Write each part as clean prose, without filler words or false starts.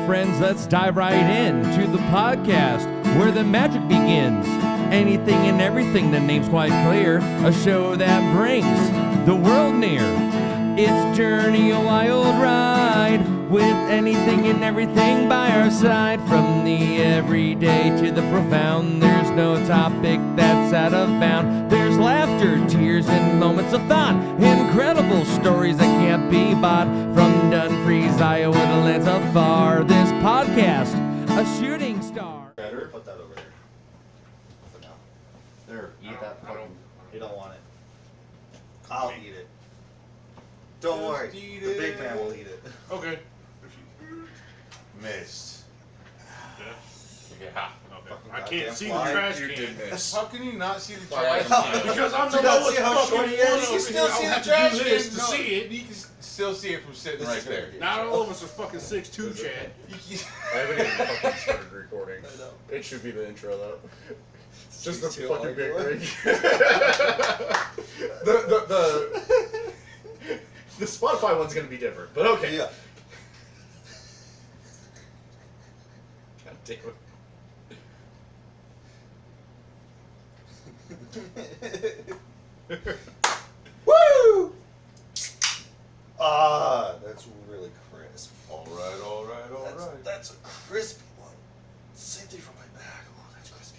friends, let's dive right in to the podcast where the magic begins. Anything and everything, the name's quite clear. A show that brings the world near. It's Journey, a wild ride, with anything and everything by our side. From the everyday to the profound, there's no topic that's out of bound. There's laughter, tears, and moments of thought. Incredible stories that can't be bought. From Dumfries, Iowa to lands afar, this podcast, a shooting star. Better put that over there. For now. There, eat that. You don't want it. I'll eat it. Don't worry, the big man will eat it. Okay. Missed. Yeah. Okay. I can't see the fly. trash You can. did miss. How can you not see the Why? trash can? Because I'm Do the you not lowest see how fucking short he one is? over You here. still I see don't the have trash to do this can? to No. see it. You can still see it from sitting This right is gonna there. be- Not all of us are fucking 6'2", Chad. I haven't even fucking started recording. I know. It should be the intro though. It's just the Too fucking like big it. rig. the Spotify one's gonna be different, but okay. Yeah. God damn it. Woo! Ah, that's really crisp. Alright. That's a crispy one. Same thing for my back. Oh, that's crispy.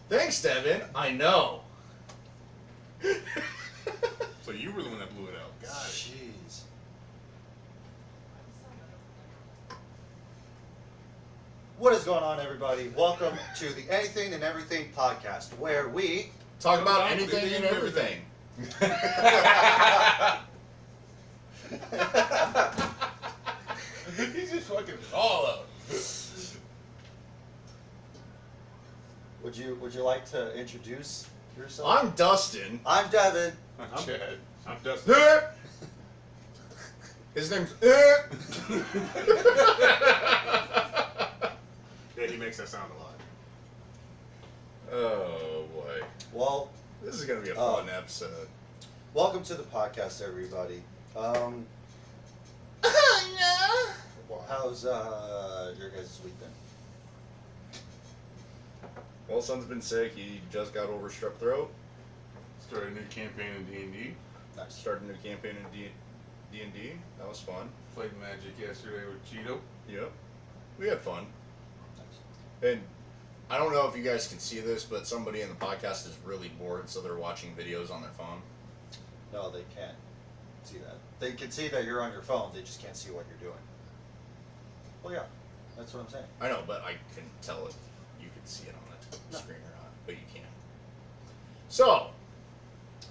Thanks, Devin. I know. So you were the one that blew it out. Got it. Jeez. What is going on, everybody? Welcome to the Anything and Everything podcast, where we Talk about about anything anything and and everything. He's just fucking all up. would you like to introduce yourself? I'm Dustin. I'm Devin. I'm, Chad. I'm Dustin. His name's Yeah, he makes that sound a lot. Oh boy. Well, This is gonna be a Oh. fun episode. welcome to the podcast, everybody. How's your guys' week been? Well, son's been sick. He just got over strep throat. Started a new campaign in D&D. Nice. Started a new campaign in D&D. That was fun. Played Magic yesterday with Cheeto. Yep. We had fun. Nice. And I don't know if you guys can see this, but somebody in the podcast is really bored, so they're watching videos on their phone. No, they can't see that. They can see that you're on your phone. They just can't see what you're doing. Well, yeah, that's what I'm saying. I know, but I can tell if you can see it on the No. screen or not, but you can't. So,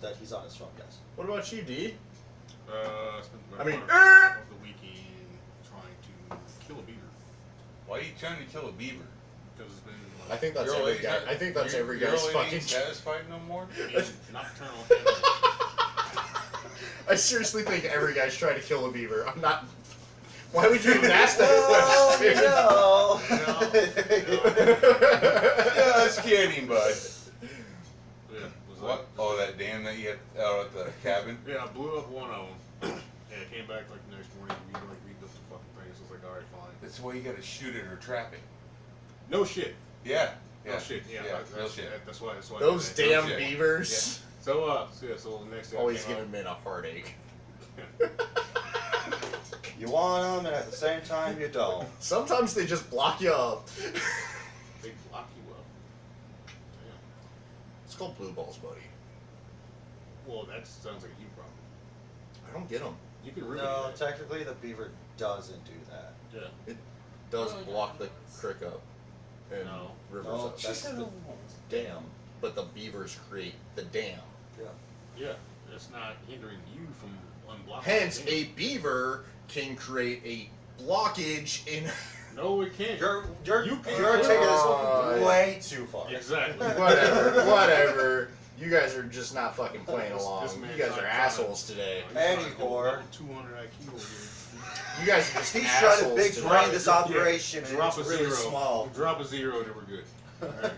That he's on his phone, yes. what about you, D? Spent the I mean, part of the weekend trying to kill a beaver. Why are you trying to kill a beaver? Because it's been I think that's Your old every lady guy. not- I think that's your- every your guy's old lady fucking. ain't satisfied no more? nocturnal animal. I seriously think every guy's trying to kill a beaver. I'm not. Why would you even ask that Oh, question? Yeah, just kidding, bud. Yeah, was What? Oh, that dam that you had out at the cabin? Yeah, I blew up one of them. And I came back like the next morning and rebuilt the fucking thing. So I was like, alright, fine. That's why you gotta shoot it or trap it. No shit. Yeah. No shit. Yeah, real shit. That's why. That's why. Those I did that. damn shit. beavers. So so the next day Always I came giving men a heartache. You want them, and at the same time, you don't. Sometimes they just block you up. They block you up. Damn. It's called blue balls, buddy. Well, that sounds like a you problem. I don't get them. You can really. No, do that. technically, the beaver doesn't do that. Yeah. Does block the crick up and No. rivers No, up. that's the dam. But the beavers create the dam. Yeah. Yeah. It's not hindering you from unblocking. Hence, the a thing. beaver can create a blockage in. No, it can't. You're You can- taking this Oh, way too far. Exactly. Whatever. You guys are just not fucking playing This along. man You guys are trying to- assholes today. Any He's trying to whore. go 200 IQ over here. You guys are just He's assholes trying to big today. brain this Yeah. operation, and Drop it's a really zero. small. Drop a zero, then we're good. Alright.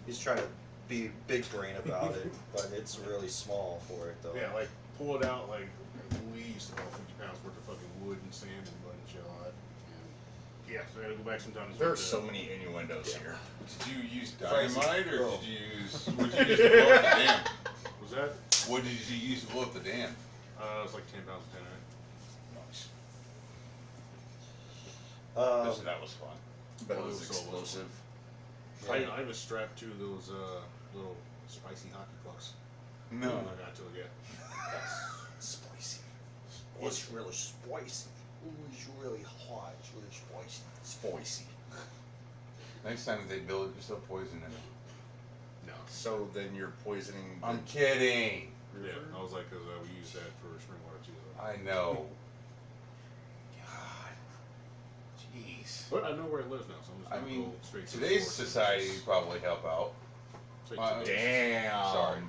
He's trying to be big brain about it, but it's really small for it, though. Yeah, like pull it out like we used to haul 50 pounds worth of fucking wood and sand and mud and shit all that. And Yeah, so I gotta go back sometime. There are so many innuendos here. Did you use dynamite or Bro. did you use? What did you use to blow up the dam? Was that? What did you use to blow up the dam? It was like 10 pounds of dynamite. Nice. That was fun. But it Well, was it was so explosive. I was strapped to those little spicy hockey pucks. No. When I got to it, yeah. Spicy. It's really spicy. Ooh, it's really hot. It's really spicy. Spicy. Next time they build it, just throw poison in it. No. So then you're poisoning. I'm kidding. Yeah, I was like, because we use that for spring water too. I know. God. Jeez. But I know where it lives now, so I'm just I gonna mean, go straight to today's the source. society would probably help out. Straight to the- Damn. Sorry.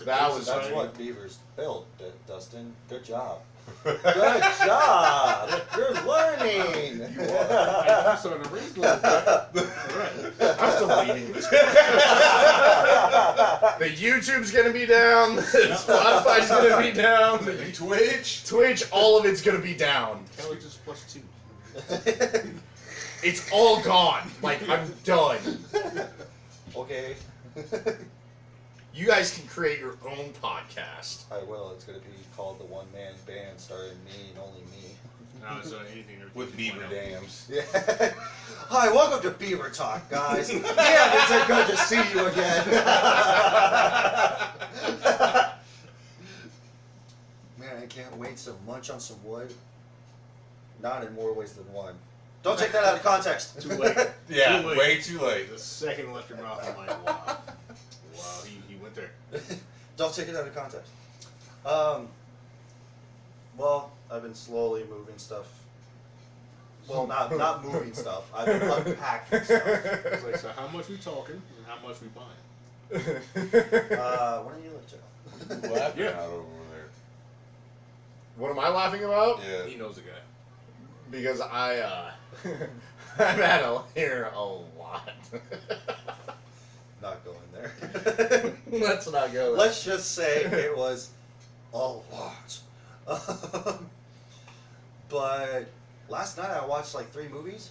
That was That's society. what beavers build, Dustin. Good job. Good job. You're learning. You are. I'm starting to raise a little bit. Alright. I'm deleting this. The YouTube's gonna be down. Spotify's gonna be down. Twitch, all of it's gonna be down. Kelly just +2. It's all gone. Like, I'm done. Okay. You guys can create your own podcast. I will. It's going to be called the One Man Band, starring me and only me. No, it's anything. With everything beaver you point out. dams. Yeah. Hi, welcome to Beaver Talk, guys. Yeah, it's good to see you again. Man, I can't wait to munch on some wood. Not in more ways than one. Don't take that out of context. Too late. Yeah, Too late. way too late. The second left your mouth, I'm like, wow. Wow, he went there. Don't take it out of context. Well, I've been slowly moving stuff. Well, not moving stuff. I've been unpacking stuff. It's like, so how much we talking and how much we buying? When are you live, Joe? Laughing Yeah. out over there. What am I laughing about? Yeah. He knows the guy. Because I've had to hear a lot. Not going there. Let's not go there. Let's just say it was a lot. But last night I watched like 3 movies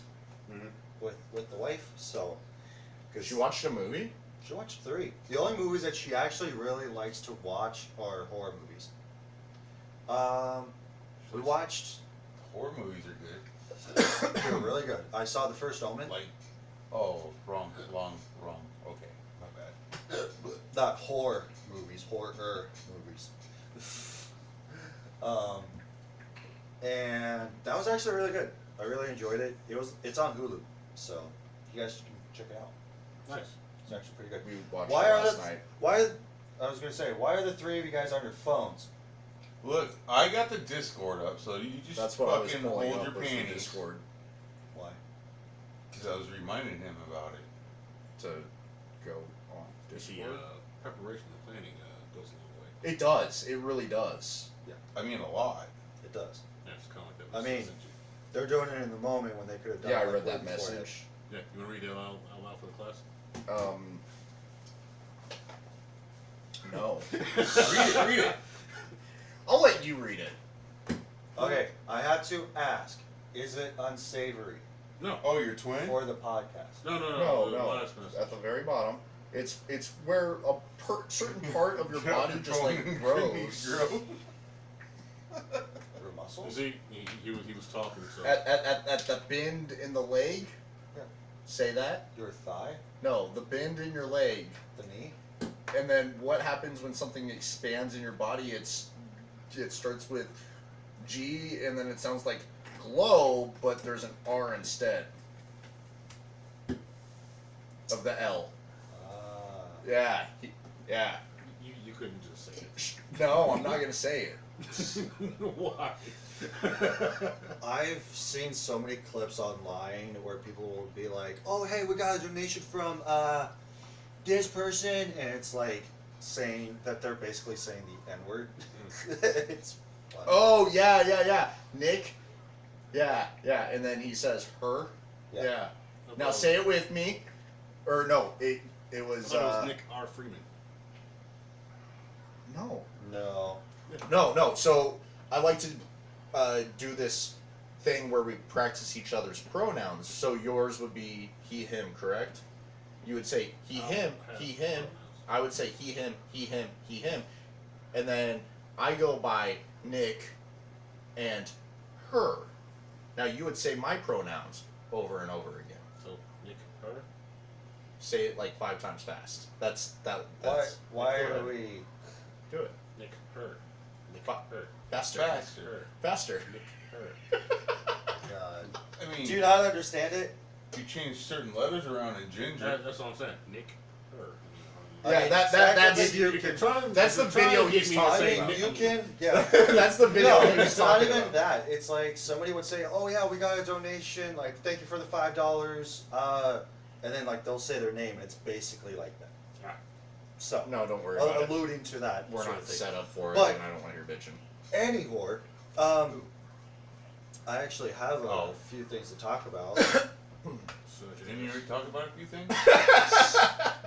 Mm-hmm. with the wife. So, She watched a movie? she watched 3. The only movies that she actually really likes to watch are horror movies. We watched. Horror movies are good. They're really good. I saw The First Omen. Like, oh, wrong. Okay, my bad. Not horror movies, horror movies. And that was actually really good. I really enjoyed it. It's on Hulu, so you guys can check it out. Nice. It's actually pretty good. We watched Why it are last the night. I was gonna say, why are the 3 of you guys on your phones? Look, I got the Discord up, so you just That's what I was fucking pulling hold up your was the panties. Discord Why? Because I was reminding him about it. to go on The Discord. preparation and planning goes a long way. It does. It really does. I mean, a lot. It does. Yeah, it's kind of like that. I message mean, sent you. They're doing it in the moment when they could have done Yeah, I it. like, read way that beforehand. message. Yeah, you want to read it out loud for the class? No. Read it. I'll let you read it. Okay, I have to ask: is it unsavory No. Oh, your twin? for the podcast? No. No, the no. last message. At the very bottom, it's where a certain part of your body just like grows. Your muscles? See, he was talking, so. At the bend in the leg. Yeah. Say that. Your thigh? No, the bend in your leg. The knee? And then what happens when something expands in your body? It starts with G, and then it sounds like glow, but there's an R instead of the L. Yeah, yeah. You couldn't just say it. No, I'm not gonna say it. Why? I've seen so many clips online where people will be like, "Oh, hey, we got a donation from this person," and it's like saying that they're basically saying the N-word. It's funny. Oh yeah. Nick. Yeah, and then he says her. Yeah. Now say it with me. Or no, it was. I thought it was Nick R. Freeman. No. No. No. So I like to do this thing where we practice each other's pronouns. So yours would be he, him, correct? You would say he, him, he, him. I would say he, him, he, him, he, him. And then I go by Nick and her. Now you would say my pronouns over and over again. So Nick, her. Say it like 5 times fast. That's Why are we? do it. Nick, her. Nick, Fa- her. Faster. Her. Faster. Nick, her. God. I mean, Do you not understand it? you change certain letters around in ginger. That's what I'm saying. Nick, her. Yeah, I mean, that's technically you If you're can- trying, That's if you're the video trying to get he's me to talking I say about. mean, Nick, you can. Yeah. That's the video No, he was it's not talking even about. that. It's like somebody would say, "Oh yeah, we got a donation. Like, thank you for the $5." And then like they'll say their name. It's basically like that. Alright. So No, don't worry about it. alluding to that. We're sort not of thing. set up for it, But- and I don't want to hear bitching. Anyhow, I actually have a few things to talk about. So Didn't you already talk about a few things?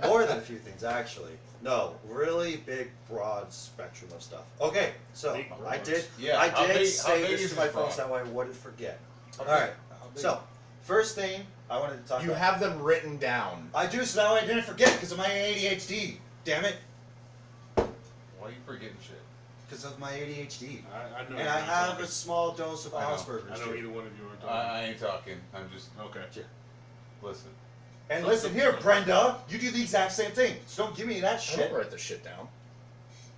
More than a few things, actually. No, really big, broad spectrum of stuff. Okay, so Big, I broad. did. Yeah, I how did big- how say big this is to my this phone broad? so that way I wouldn't forget. How All right. big? So, first thing I wanted to talk You about. have them written down. I do, so that way I didn't forget because of my ADHD. Damn it. Why are you forgetting shit? Because of my ADHD. I know. And I have a small dose of I know. Asperger's. I know too. either one of you are talking. I ain't talking. I'm just Okay. listen. And listen here, Brenda, you do the exact same thing. So don't give me that I shit. don't write this shit down.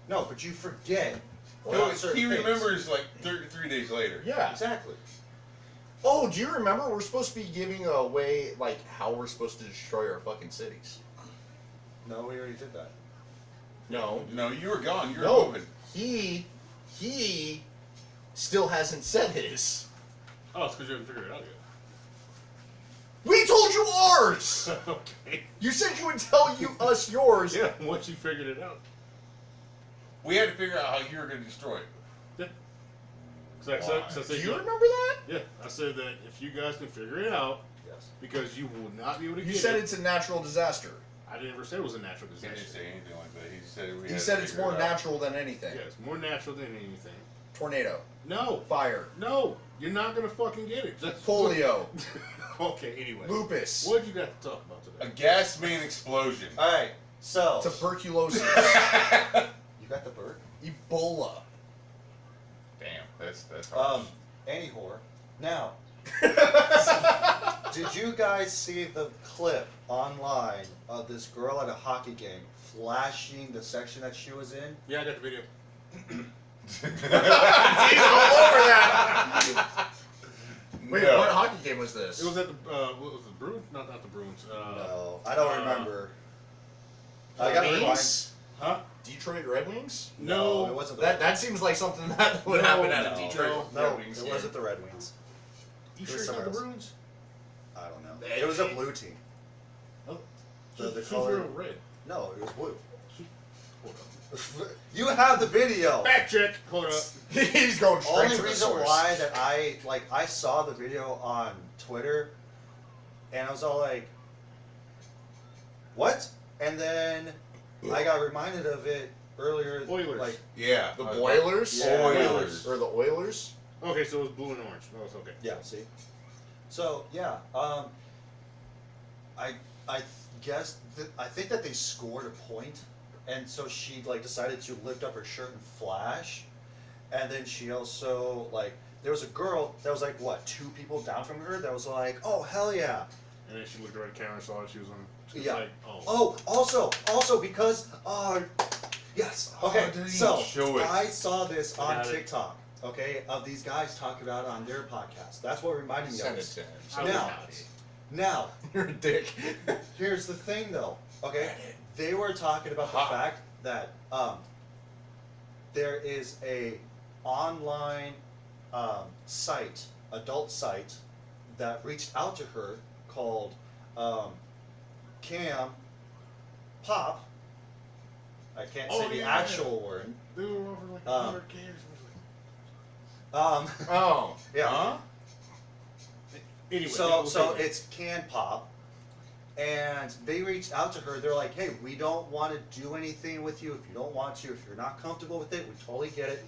No, but you forget. No, about certain he things. remembers like 3 days later. Yeah. Exactly. Oh, do you remember we're supposed to be giving away like how we're supposed to destroy our fucking cities? No, we already did that. No. No, you were gone. You were No. moving. He still hasn't said his. Oh, it's because you haven't figured it out yet. We told you ours. Okay. You said you would tell us yours. Yeah, once you figured it out. We had to figure out how you were going to destroy it. Yeah. So Why? I Do said, you remember that? Yeah, I said that if you guys can figure it out, Yes. because you will not be able to You get said it. it's a natural disaster. I didn't say it was a natural He disaster. didn't say anything like that. He said we He had said to it's figure more it out. natural than anything. Yeah, it's more natural than anything. Tornado, No, fire, no, you're not gonna fucking get it. That's polio, Okay, anyway. lupus, What you got to talk about A today? gas main explosion. Alright, so. tuberculosis, You got the bird? Ebola. Damn, that's hard. Anyhow. Now, did you guys see the clip online of this girl at a hockey game flashing the section that she was in? Yeah, I got the video. He's all over that. Wait, No. what hockey game was this? It was at the what was it, the Bruins? Not the Bruins. No, I don't remember. I got to rewind. Wings? Huh? Detroit Red Wings? No, it wasn't the That Red that seems like something that would No, happen at no, a Detroit no, Red Wings it game. wasn't the Red Wings. You It sure was it's not the somewhere Bruins? I don't know. The It was a team? blue team. Oh, The she's color- real red. No, it was blue. Hold up. You have the video. Fact check. Hold up. He's going straight Only to the reason source. why that I saw the video on Twitter, and I was all like, "What?" And then I got reminded of it earlier. Oilers. Like, Yeah. The Boilers? Yeah. Oilers. Or the Oilers? Okay, so it was blue and orange. No, it's okay. yeah, see. So yeah, I guess I think that they scored a point, and so she like decided to lift up her shirt and flash, and then she also like there was a girl that was like what 2 people down from her that was like, "Oh hell yeah." And then she looked right at the camera and saw that she was on. She was Yeah. like, oh. Oh, also because yes. Okay, didn't so show it. I saw this I on got it. TikTok. Okay, of these guys talking about it on their podcast. That's what reminded me Send of it this. to him. I Now, was now, You're a dick. here's the thing, though. Okay, they were talking about the Ha. fact that there is a online site, adult site, that reached out to her called Cam Pop. I can't Oh, say the yeah. actual word. They were over like Um, 100K or something. Oh. Yeah. Huh? Anyway, So it's Can Pop, and they reached out to her. They're like, "Hey, we don't want to do anything with you if you don't want to. If you're not comfortable with it, we totally get it.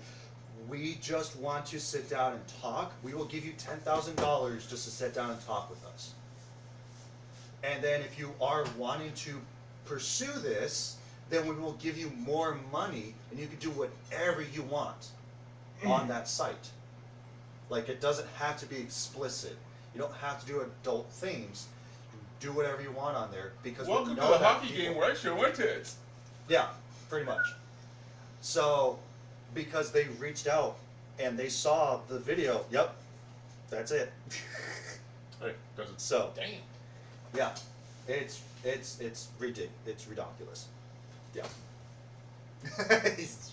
we just want to sit down and talk, we will give you $10,000 just to sit down and talk with us. And then if you are wanting to pursue this, then we will give you more money and you can do whatever you want on that site. Like, it doesn't have to be explicit. You don't have to do adult themes. Do whatever you want on there because we Welcome to know the that hockey people- game where I show my tits. Yeah, pretty much. So, because they reached out and they saw the video, yep, that's it. Hey, doesn't. So, Damn. yeah, it's ridiculous. It's ridiculous. Yeah. Nice.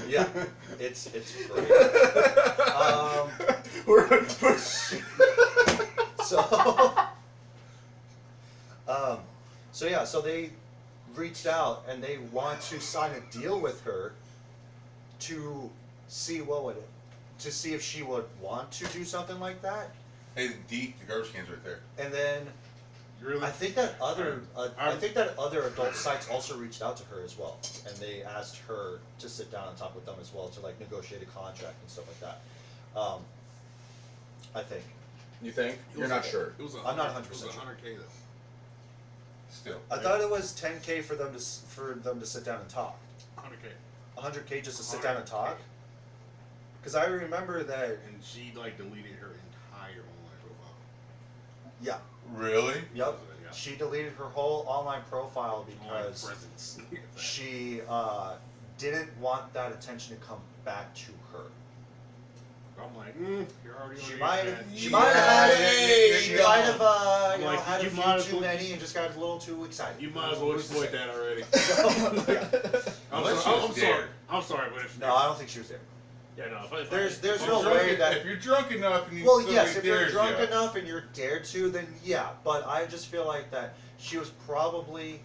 Yeah, it's great. So they reached out and they want to sign a deal with her to see to see if she would want to do something like that. Hey, the garbage can's right there. And then Really? I think that other adult sites also reached out to her as well, and they asked her to sit down and talk with them as well to like negotiate a contract and stuff like that. I think. You think? It You're was not a- sure. It was I'm not 100% 100% sure. 100K though. Still. I thought it was 10K for them to sit down and talk. 100K. 100K just to sit down and 100K. talk. Because I remember that. And she like deleted her entire online profile. Yeah. Really? Yep. Yeah. She deleted her whole online profile Online because presence. she didn't want that attention to come back to her. I'm like, you're already on She the might internet. have. She might have had. She might have. I'm You know, like, had you a might as few too well- many and just got a little too excited. You might as well Who's to exploit say? that already. So, yeah. Unless she I'm was sorry. there. I'm sorry, but if No, I don't think she was there. yeah, no. If There's If no you're way drunk- that. If you're drunk enough and you Well, somebody yes, if you're dares drunk you. enough and you're dared to, then yeah. But I just feel like that she was probably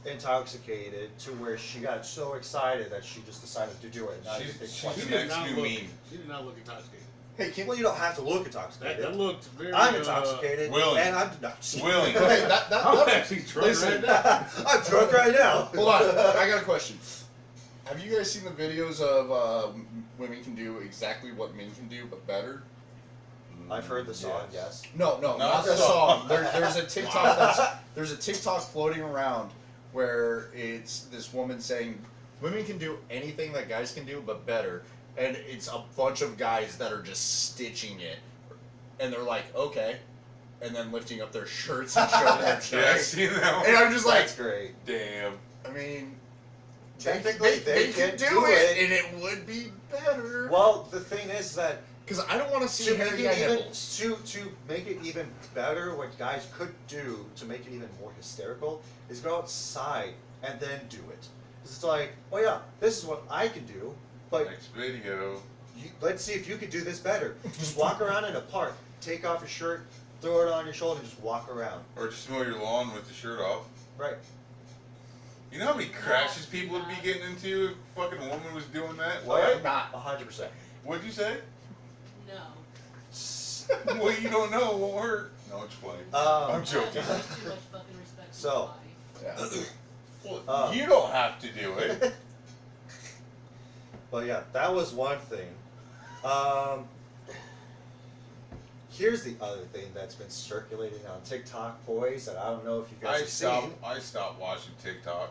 intoxicated to where she got so excited that she just decided to do it. And I just think She's twice. the She next did not new look. meme. She did not look intoxicated. Hey, can, Well, you don't have to look intoxicated. That looked very. I'm intoxicated, Willing. and I'm not. Willing. hey, that, I'm actually drunk Listen. right now. I'm drunk right now. Hold on, I got a question. Have you guys seen the videos of women can do exactly what men can do, but better? I've heard the song. Yes. No, not the song. There's a TikTok floating around where it's this woman saying women can do anything that guys can do, but better. And it's a bunch of guys that are just stitching it, and they're like, okay, and then lifting up their shirts and showing their Yeah, I chest. seen that one. And I'm just like, That's great. Damn. I mean, Technically, they can can do do it, it. and it would be better. Well, the thing is that Because I don't want to see to make hairy it guy even nipples. to make it even better, what guys could do to make it even more hysterical is go outside and then do it. 'Cause it's like, oh yeah, this is what I can do, but Next video. let's see if you can do this better. Just walk around in a park, take off your shirt, throw it on your shoulder, and just walk around. Or just mow your lawn with the shirt off. Right. You know how many crashes people would be getting into if a fucking woman was doing that? What? Not. 100%. What'd you say? No. Well, you don't know. It won't hurt. No, it's funny. I'm joking. Too much fucking respect for So. your body. Yeah. Well, you don't have to do it. But yeah, that was one thing. Here's the other thing that's been circulating on TikTok, boys, that I don't know if you guys have seen. I stopped watching TikTok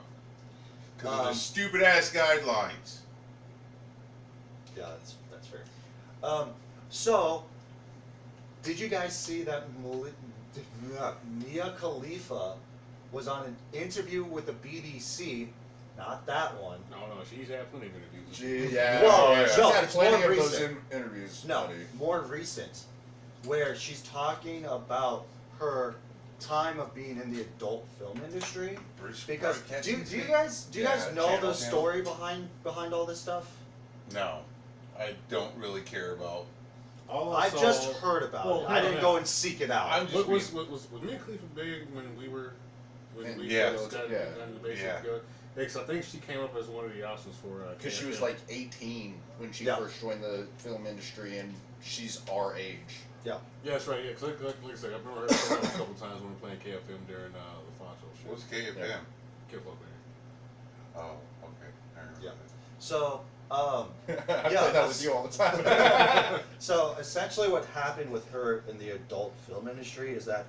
because of the Um, stupid ass guidelines. Yeah, that's fair. So, did you guys see that Mia Khalifa was on an interview with the BBC? Not that one. No, she's had plenty of interviews. Yeah. Whoa, yeah. Joe, She's had plenty more of those recent. interviews. No, buddy. more recent, where she's talking about her time of being in the adult film industry. Because do you guys know Channel the 10. story behind all this stuff? No, I don't really care about. All I saw- just heard about Well, it. I no, didn't no. go and seek it out. I'm just What was me and Khalifa big when we Yes. got Yeah. in the basic Yeah. go? Because I think she came up as one of the options for. Because she was KFM. like 18 when she Yeah. first joined the film industry, and she's our age. Yeah, that's right. Yeah, because like I said, I've been her a couple times when we were playing KFM during the Fonto show. What's KFM? Can't fuck with her. Oh, okay. I remember Yeah. that. So, I yeah, play that with you all the time. so essentially what happened with her in the adult film industry is that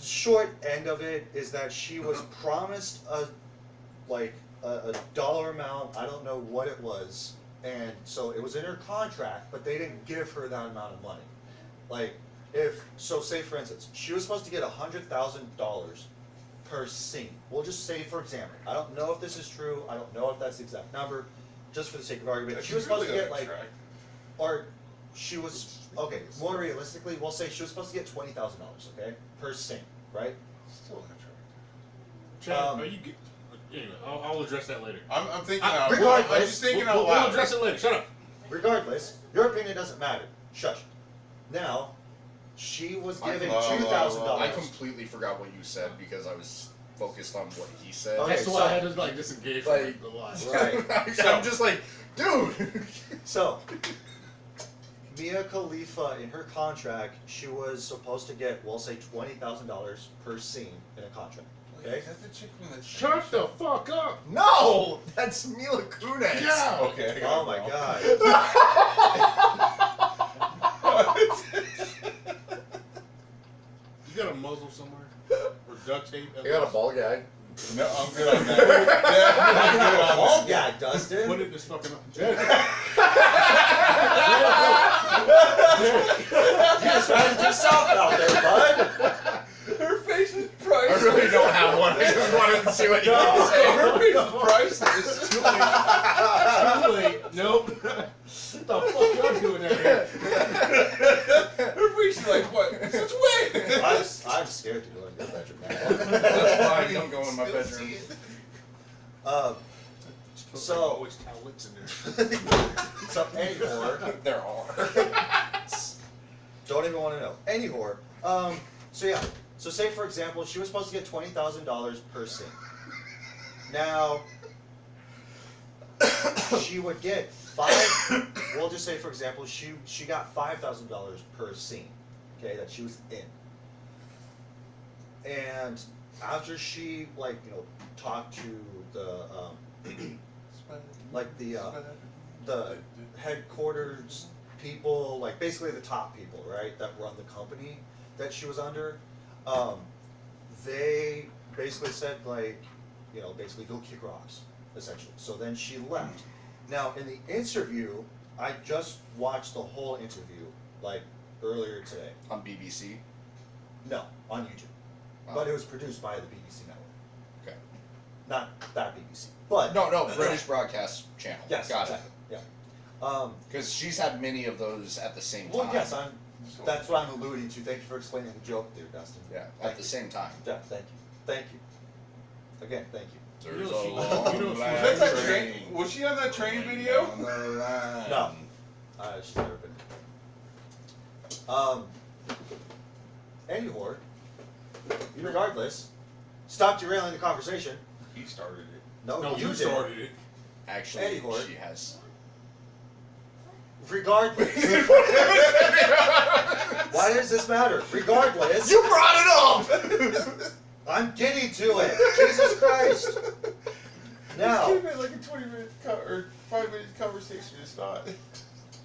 short end of it is that she was promised a dollar amount, I don't know what it was, and so it was in her contract, but they didn't give her that amount of money. Like, say for instance, she was supposed to get $100,000 per scene. We'll just say, for example, I don't know if this is true, I don't know if that's the exact number, just for the sake of argument, she was supposed to get like, or she was, okay, more realistically, we'll say she was supposed to get $20,000, okay, per scene, right? Still unattractive. Chad, are you get? Anyway, I'll address that later. I'm thinking I- out regardless, I'm just thinking out We'll loud. address it later. Shut up. Regardless, your opinion doesn't matter. Shush. Now, she was given $2,000. I completely forgot what you said because I was focused on what he said. Okay, That's why I had to like disengage from Like- the line. Right. I'm just like, dude. So, Mia Khalifa, in her contract, she was supposed to get, we'll say, $20,000 per scene in a contract. Okay? Is that the chick from the Shut the fuck up. No, that's Mila Kunis. Yeah. Okay. I got Oh it my wrong. God. You got a muzzle somewhere or duct tape? I got a ball gag. No, I'm good on that. Yeah, I'm good on Ball that. gag, Dustin. Put it in this fucking. You just ratted yourself out there, bud. Her face is I priceless. really don't have one. I just wanted to see what you had to say. Her face is priceless. Too late. Nope. What the fuck y'all doing out here? Her face is like, what? Since when? I'm scared to go in your bedroom now. That's fine. Don't go in my bedroom. So, always towelettes in there. so anymore. There are. Don't even want to know. Anyhow, so yeah. So say for example, she was supposed to get $20,000 per scene. Now, she would get we'll just say for example, she got $5,000 per scene, okay, that she was in. And after she talked to the the headquarters people, like basically the top people, right, that run the company that she was under, they basically said basically go kick rocks, essentially. So then she left. Now in the interview, I just watched the whole interview earlier today. On BBC. No, on YouTube. But it was produced by the BBC network. Okay. Not that BBC, but No, British Broadcast Channel. yes, Got it. exactly. Yeah. Because she's had many of those at the same time. Well, yes, that's what I'm alluding to. Thank you for explaining the joke there, Dustin. Yeah, at the same time. Yeah, thank you. Again, thank you. There's You know a she- long you know she- black That's that train. train. Was she on that train video? down the line. No. She's never been. Anyhow, regardless, stop derailing the conversation. He started it. No, No, you you did. started it. Actually, Anyhow. she has. Regardless. Why does this matter? Regardless. You brought it up! I'm getting to it. Jesus Christ. Now. Keep it like a 20-minute or 5-minute conversation. It's not.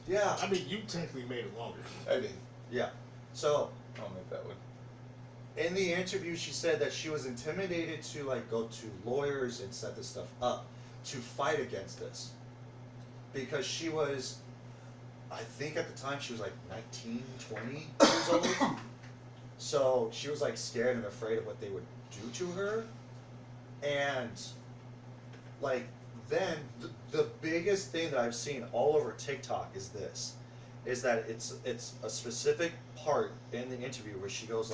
Yeah. I mean, you technically made it longer. I did. Yeah. So, I'll make that one. in the interview, she said that she was intimidated to go to lawyers and set this stuff up to fight against this, because she was, I think at the time she was 19, 20 years old. So she was scared and afraid of what they would do to her, and then the biggest thing that I've seen all over TikTok is that it's a specific part in the interview where she goes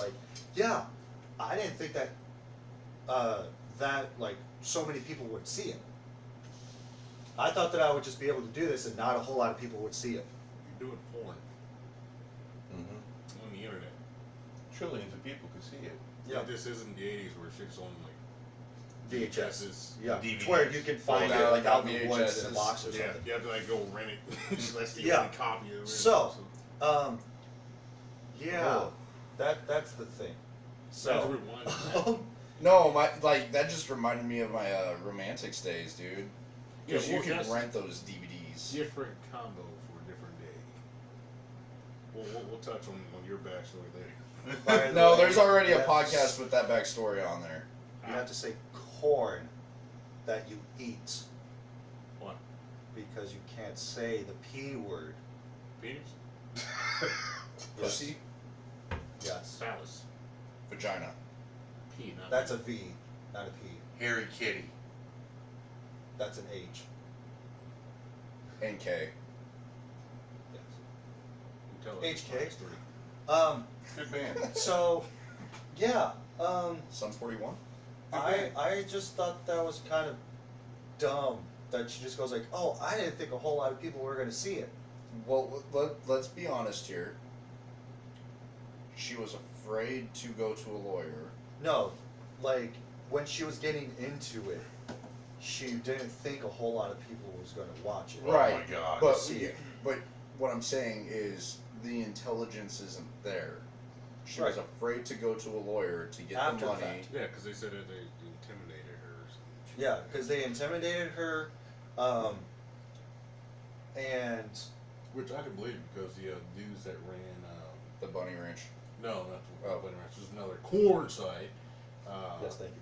yeah, I didn't think that so many people would see it. I thought that I would just be able to do this and not a whole lot of people would see it. You're doing porn Mm-hmm. on the internet. Trillions of people could see it. Yeah. This isn't the 80s where shit's on VHS. Yeah. DVDs. Where you can find Well, it now out in the woods in a VHS box or yeah, something. you have to go rent it. That's the Yeah. only copy of it. So, yeah, Oh. that's the thing. So, So, rewind. No, that just reminded me of my romantics days, dude. Because Yeah, you can that's rent those DVDs. different combo for a different day. We'll touch on your backstory later. By the No, way, there's already a that's- podcast with that backstory on there. You have to say corn that you eat What? because you can't say the P word. Penis? Pussy, Yes. Phallus. vagina. P, not That's P. a V, not a P. Hairy kitty. That's an H. And K. Yes. Tell us HK. the story. Good band. So, yeah. Sum 41. I just thought that was kind of dumb that she just goes like, oh, I didn't think a whole lot of people were going to see it. Well, let's be honest here. She was afraid to go to a lawyer. No, like when she was getting into it, she didn't think a whole lot of people was going to watch it. Right. Oh my god. But see it. but what I'm saying is the intelligence isn't there. She was Right. afraid to go to a lawyer to get After the the money. fact. Yeah, because they said that they intimidated her or something. Yeah, because they intimidated her, and Which I can believe because the dudes that ran, The bunny ranch. no, not the Oh. Bunny Ranch, there's another corn site. yes, thank you.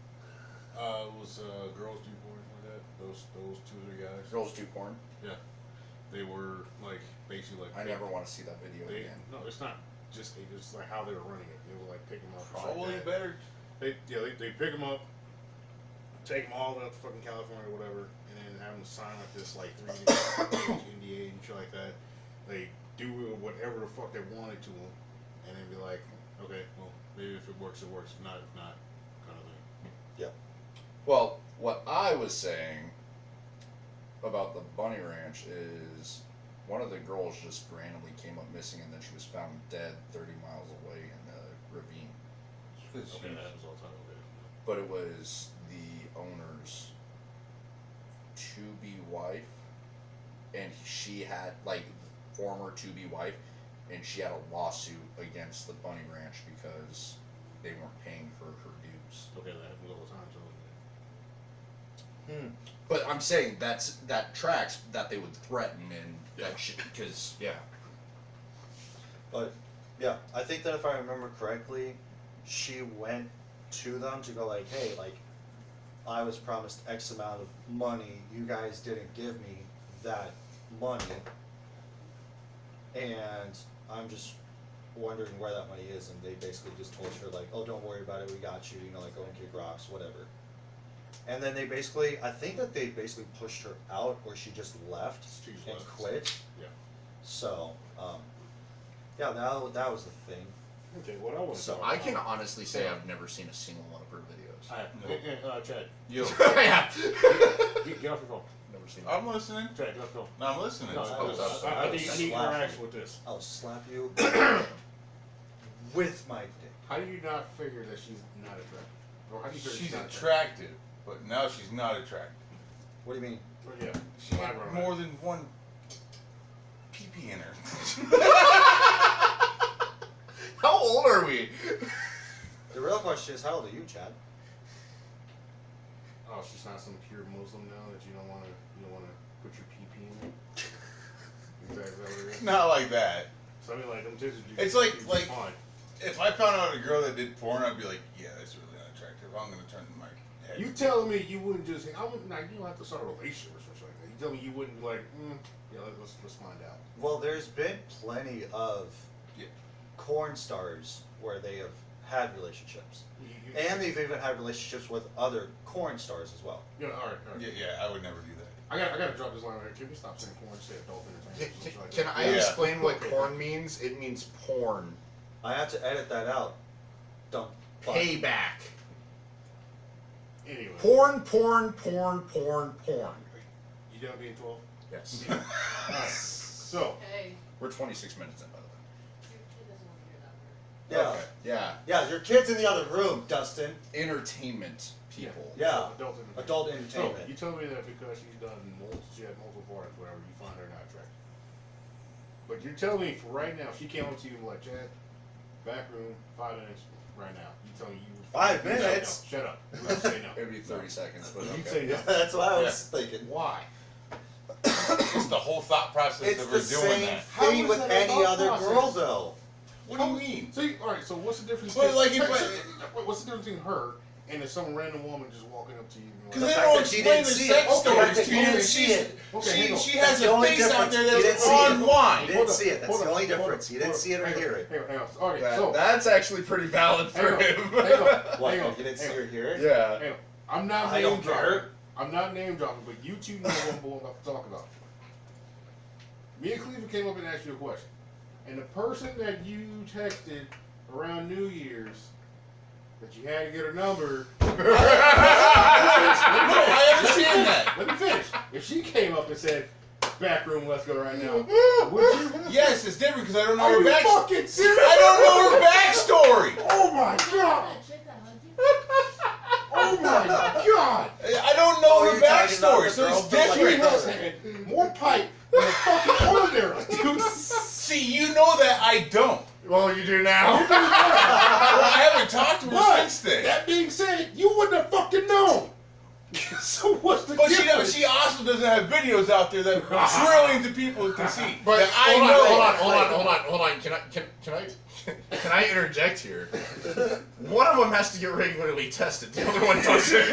It was Girls Do Porn like that. Those 2 or 3 guys. Girls do porn. They were like basically like I never want to see that video They, again. no, it's not just it's like how they were running it. They would like pick them up. Probably better. They pick them up, take them all out to fucking California or whatever, and then have them sign like this like 3 NDA and shit like that. They do whatever the fuck they wanted to them, and then be like, okay, well maybe if it works, it works. If not, kind of thing. Well, what I was saying about the bunny ranch is one of the girls just randomly came up missing and then she was found dead 30 miles away in a ravine. Okay, that happens all the time. Okay. But it was the owner's to-be wife, and she had, like, former to-be wife, and she had a lawsuit against the bunny ranch because they weren't paying her dues. Okay, that happens all the time. So. But I'm saying that tracks that they would threaten and that shit, because, yeah. But yeah, I think that if I remember correctly, she went to them to go like, hey, like, I was promised X amount of money. You guys didn't give me that money, and I'm just wondering where that money is. And they basically just told her like, oh, don't worry about it. We got you. You know, like, go and kick rocks, whatever. And then they basically, I think that they basically pushed her out, or she just left She just and left. quit. Yeah. So, yeah, that was the thing. Okay, what I want to So talk I about- can honestly say I've never seen a single one of her videos. I have. Chad, Yo, Yeah. get off your phone. Never seen I'm listening. Chad, get off your phone. No, I'm listening. No, I I need interaction with this. I'll slap you with my dick. How do you not figure that she's not attractive? Or how do you figure She's not attractive, but now she's not attractive. What do you mean? Well, yeah. She had Elaborate on more that. than one pee-pee in her. How old are we? The real question is, how old are you, Chad? Oh, she's not some pure Muslim now that you don't want to put your pee in it. Exactly what it is. Not like that. So I mean, like them titties. It's like- it's like- fine. If I found out a girl that did porn, I'd be like, yeah, that's really unattractive. I'm gonna turn my head. You telling me you wouldn't just? I wouldn't. Like, you don't have to start a relationship or something like that. You tell me you wouldn't be like, yeah, let's find out. Well, there's been plenty of Yeah. corn stars where they have had relationships. You, And they've even had relationships with other corn stars as well. yeah, all right. Yeah, I would never do that. I gotta drop this line right here. Can we stop saying porn? Say adult entertainment. or something like Can that? I Yeah. explain what corn means? It means porn. I have to edit that out. Don't. Payback. Anyway, Porn, porn, porn, porn, porn. you done being 12? Yes. Alright. So, Hey, We're 26 minutes in, by the way. your kid doesn't want to hear that word. Yeah. Okay. Yeah. Yeah, your kid's in the other room, Dustin. Entertainment people. Yeah. adult entertainment. Adult So, entertainment. you tell me that because she had multiple partners, whatever, you find her not attractive. But you're telling me for right now, she came up to you like, Chad, back room, 5 minutes, right now. You tell me you. 5 you say minutes? No. Shut up. You gotta say no. It'd be 30 seconds, but You okay. say no. That's what I was thinking. Why? It's the whole thought process It's of the her doing same that. How thing is with that a any thought other process? girl, though. What do you mean? So, all right. So, what's the difference? But, like, if what's the difference between her and if some random woman just walking up to you? And Because The they fact don't that she explain didn't the see sex it. Okay, stories that to you you. didn't see it. Okay, hang on. She That's has the a only face out difference. there You that's didn't see it. online. You didn't see it. That's the only difference. You didn't see it or hear it. Hang on. All right. So, That's actually pretty valid for hang on. him. Hang on. What? Hang on. You didn't see hang or hear it? Yeah. Hang on. I'm not I name don't dropping. care. I'm not name dropping, but you two know what I'm about to talk about. Me and Khalifa came up and asked you a question. And the person that you texted around New Year's that you had to get her number. No, I understand that. Let me finish. If she came up and said, back room, let's go right now, would you? Yes, it's different because I don't know Are her you backstory. fucking serious? I don't know her backstory. Oh my god! That chick that hugged you? Oh my god! I don't know Oh, her you're talking about backstory, the so girl it's from, like, She different. has had more pipe than a fucking ordinary, dude. See, you know that I don't. Well, you do now. Well, I haven't talked to her But since then. that being said, you wouldn't have fucking known. So what's the But difference? she also doesn't have videos out there that trillions of people can see. But that I hold know. on. Can I interject here? One of them has to get regularly tested. The other one doesn't. And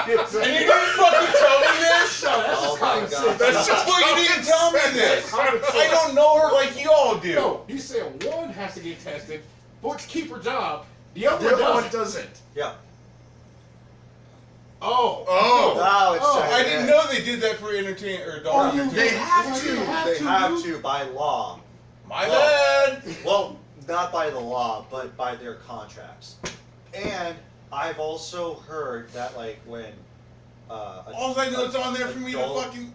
you didn't fucking tell me this? Oh my god. That's just Well, you didn't tell me this. I don't know her like you all do. No, you said one has to get tested for to keep her job. The other The one other one doesn't. doesn't. Yeah. Oh. Now it's Oh, saying I didn't that. know they did that for entertainment or Are adult you? entertainment. They have to. They have to by law. My Well, bad. Well, not by the law, but by their contracts. And I've also heard that, like, when All I know is on there for me to adult- fucking.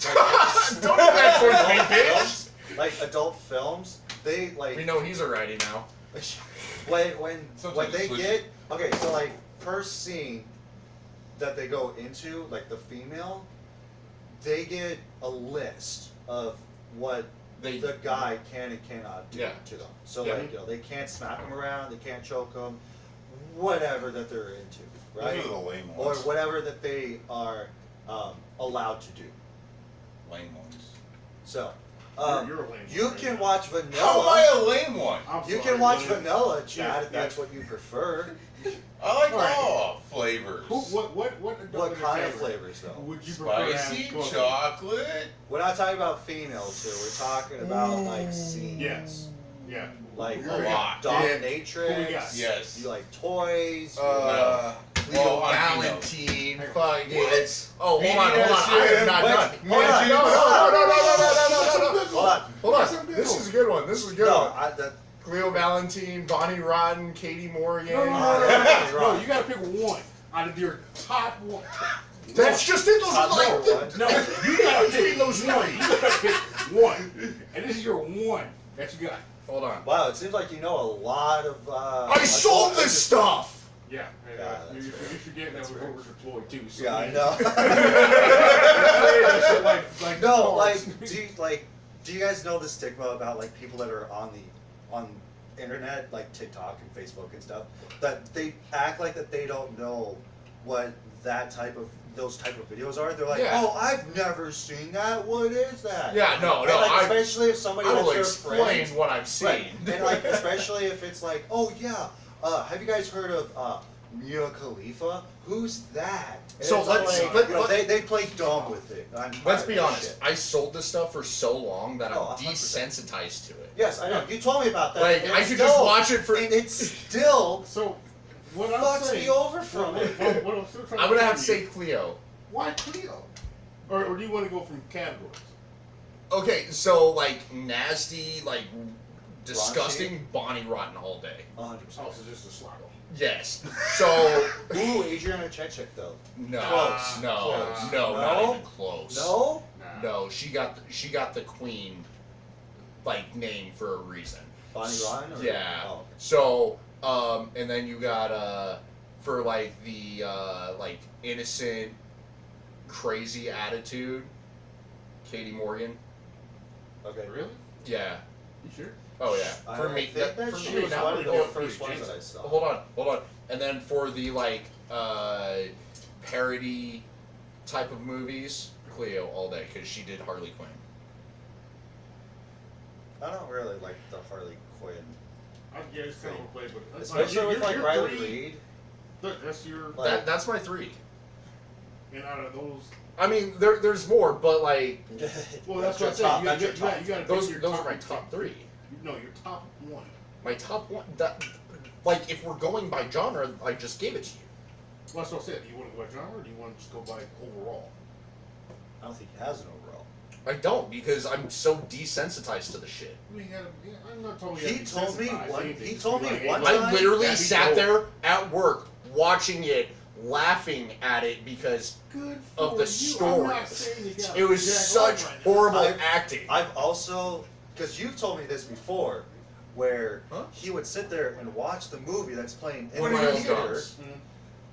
Don't do that towards me, adult bitch. films, like adult films, they like We know he's a righty now. when Sometimes they switch get okay, so like first scene that they go into, like the female, they get a list of what They the guy can and cannot do Yeah. to them. So Yeah. like, you know, they can't smack them around, they can't choke them, whatever that they're into, right? Those are the lame Or ones. whatever that they are allowed to do. Lame ones. So You're a lame you one, can right? watch How am Vanilla. I a lame one? I'm You sorry, can watch but- Vanilla, Chad, if Yeah, that's what you prefer. I like All right. all flavors. What What kind of flavors, though? would you prefer? to Spicy, have cooking? chocolate. We're not talking about females here. We're talking about like scenes. Yes. Yeah. Like A lot. dominatrix. Who we got? Yes. You like toys. Leo Well, on Valentine. females. Fucking. What? Oh, hold on. I am not Wait, done. hold on. No. Hold on. Hold That's a on. big This one. is a good one. This is a good No, one. Cleo Valentine, Bonnie Rotten, Katie Morgan. No, you gotta pick one out of your top one. That's just it. Those are Top like one. No, you gotta between pick those one. three. You gotta pick one, and this is your one that you got. Hold on. Wow, it seems like you know a lot of. I sold adult this stuff. Yeah, Yeah, you that's right. forget that we're deployed too. So Yeah, I we- know. That shit like No, cars. like, do you guys know the stigma about like people that are on internet, like TikTok and Facebook and stuff, that they act like that they don't know what those type of videos are? They're like, Yeah. oh, I've never seen that. What is that? Yeah, no, And, like, I especially if somebody will wants their explain friends. what I've seen. Right. And like, especially if it's like, oh yeah, have you guys heard of Mia Khalifa? Who's that? And So it's all let's- like, let- you know, let- they play dumb with it. I'm Let's tired be of honest. shit. I sold this stuff for so long that I'm Oh, 100%. desensitized to it. Yes, I know. You told me about that. Like and I it's could just still- watch it for. And it's still So what I'm fucks saying, me over from it. what I'm still trying I'm gonna have to tell say you, Cleo. why Cleo? Or do you want to go from categories? Okay, so like nasty, like disgusting, Bonnie Rotten all day. 100%. Oh, so just a slide. Yes. So Ooh, Adriana Chechik though. no, Close. no, Close. no, No? not even close. No? Nah. No, she got the queen, like name for a reason. Bonnie Ryan? Or? Yeah. Oh, So, and then you got for like the like innocent, crazy attitude, Katie Morgan. okay. Really? Yeah. You sure? Oh yeah, for me, think that for she me, was that one of would the go- first ones that I saw. Hold on. And then for the parody type of movies, Cleo all day because she did Harley Quinn. I don't really like the Harley Quinn, Yeah, it's kind of overplayed, but especially with like you're Riley three- Reid. That's your. Like- That's my 3. And out of those, I mean, there's more, but like well, that's what your I'm saying. top- You that's your got top. to those your those top are my top 3. No, your top 1. My top 1. That like if we're going by genre, I just gave it to you. Well, that's what I said. Do you want to go by genre, or do you want to just go by overall? I don't think he has an overall. I don't because I'm so desensitized to the shit. I mean, I'm not talking. He told me one- he told me hey, one look, time- I literally that'd be sat dope. there at work watching it, laughing at it because Good of for the you. story. I'm not saying you got it was jack such off right now. horrible I've- acting. I've also, because you've told me this before, where Huh? he would sit there and watch the movie that's playing in One the of my own theater, guns.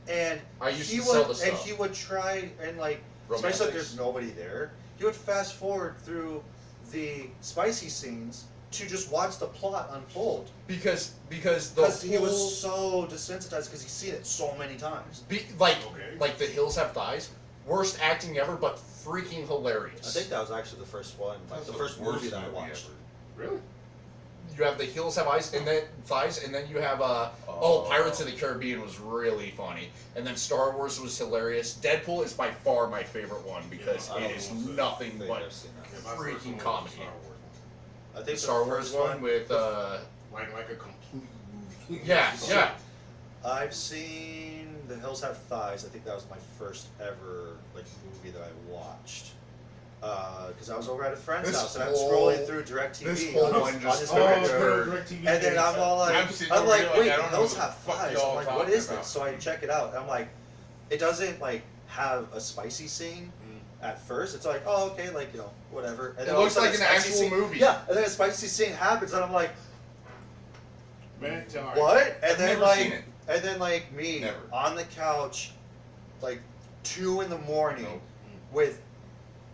and I used he to would sell the and stuff. he would try and like, especially if Romantics. there's nobody there, he would fast forward through the spicy scenes to just watch the plot unfold Because the because he whole was so desensitized because he's seen it so many times. like Okay. The Hills Have Thighs, worst acting ever, but freaking hilarious. I think that was actually the first one, like That's the the first worst movie that I movie watched. Really? You have The Hills Have Eyes, and then Thighs, and then you have Pirates of the Caribbean was really funny, and then Star Wars was hilarious. Deadpool is by far my favorite one because I it don't is know. nothing I think but I've seen that. Yeah, my first freaking one was comedy. Star Wars I think The Star Wars first one with like a complete movie. yeah. I've seen The Hills Have Thighs. I think that was my first ever like movie that I watched. Because I was over at a friend's This house and I'm whole- scrolling through DirecTV this whole on, one on just his Oh, computer. DirecTV. And then I'm all like, I'm sitting I'm over like, here wait, I The don't know Hills what Have the fuck Thighs. y'all I'm like, what talking is about. this? So I check it out. And I'm like, it doesn't like have a spicy scene at first. It's like, oh, okay, like, you know, whatever. And It then all of a looks sudden like a an spicy actual scene- movie. Yeah, and then a spicy scene happens, and I'm like, Man, all right. what? And then never seen it. and then like me Never. on the couch, like 2 in the morning, Nope. with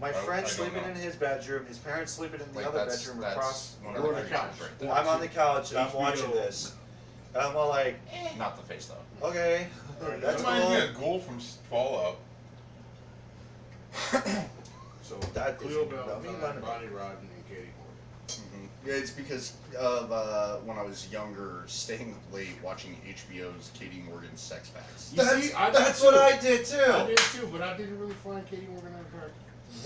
my I friend don't sleeping know. in his bedroom, his parents sleeping in the Like, other that's bedroom across. one You're of on the the couch. right there. I'm on the couch and I'm HBO. watching this, and I'm all like, Not the face though. okay, Alright, that's Reminds me cool. of Goal from Fallout. So That is Cleo no Bell, mean lemon. Bonnie Rodden, and Katie Morgan. Yeah, it's because of when I was younger, staying up late watching HBO's Katie Morgan's Sex Facts. You That's, see, I that's did what too. I did too. I did too, but I didn't really find Katie Morgan attractive.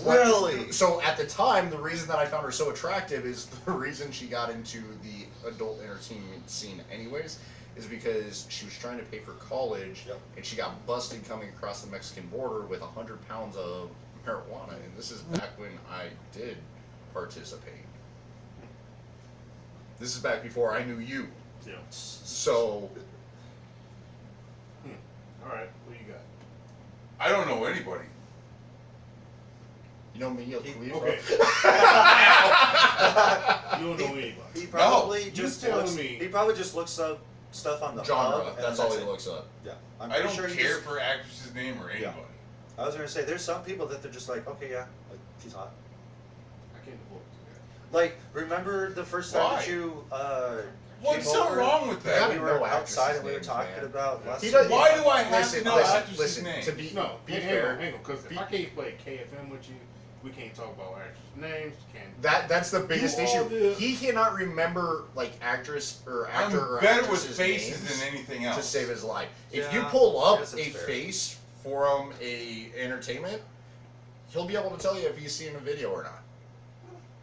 Really? So at the time, the reason that I found her so attractive is the reason she got into the adult entertainment scene anyways, is because she was trying to pay for college, Yep. and she got busted coming across the Mexican border with 100 pounds of marijuana, and this is back when I did participate. This is back before I knew you. Yeah. So, All right, what you got? I don't know anybody. you know me, Khalifa. Okay. You don't know anybody. He probably You just telling looks, me- he probably just looks up stuff on the Genre, hub, and that's all he it. looks up. Yeah, I'm I pretty don't sure he care just- for actress's name or anybody. I was gonna say there's some people that they're just like, okay, yeah, like he's hot. I can't afford to Like, remember the first time that Why? you What's came so over? wrong with You that? gotta We know were outside actresses' and we were names, talking man. about less. He does- Why do I have listen, to know listen, actress's listen, name? to be, No, be hang fair, on, because be- if I can't play KFM with you, we can't talk about actors' names. Can't. that's the biggest You all issue. did. He cannot remember like actress or actor I'm or better with actress's faces names than anything to else. save his life. If Yeah, you pull I up guess a that's fair. face from a entertainment, he'll be able to tell you if he's seen a video or not.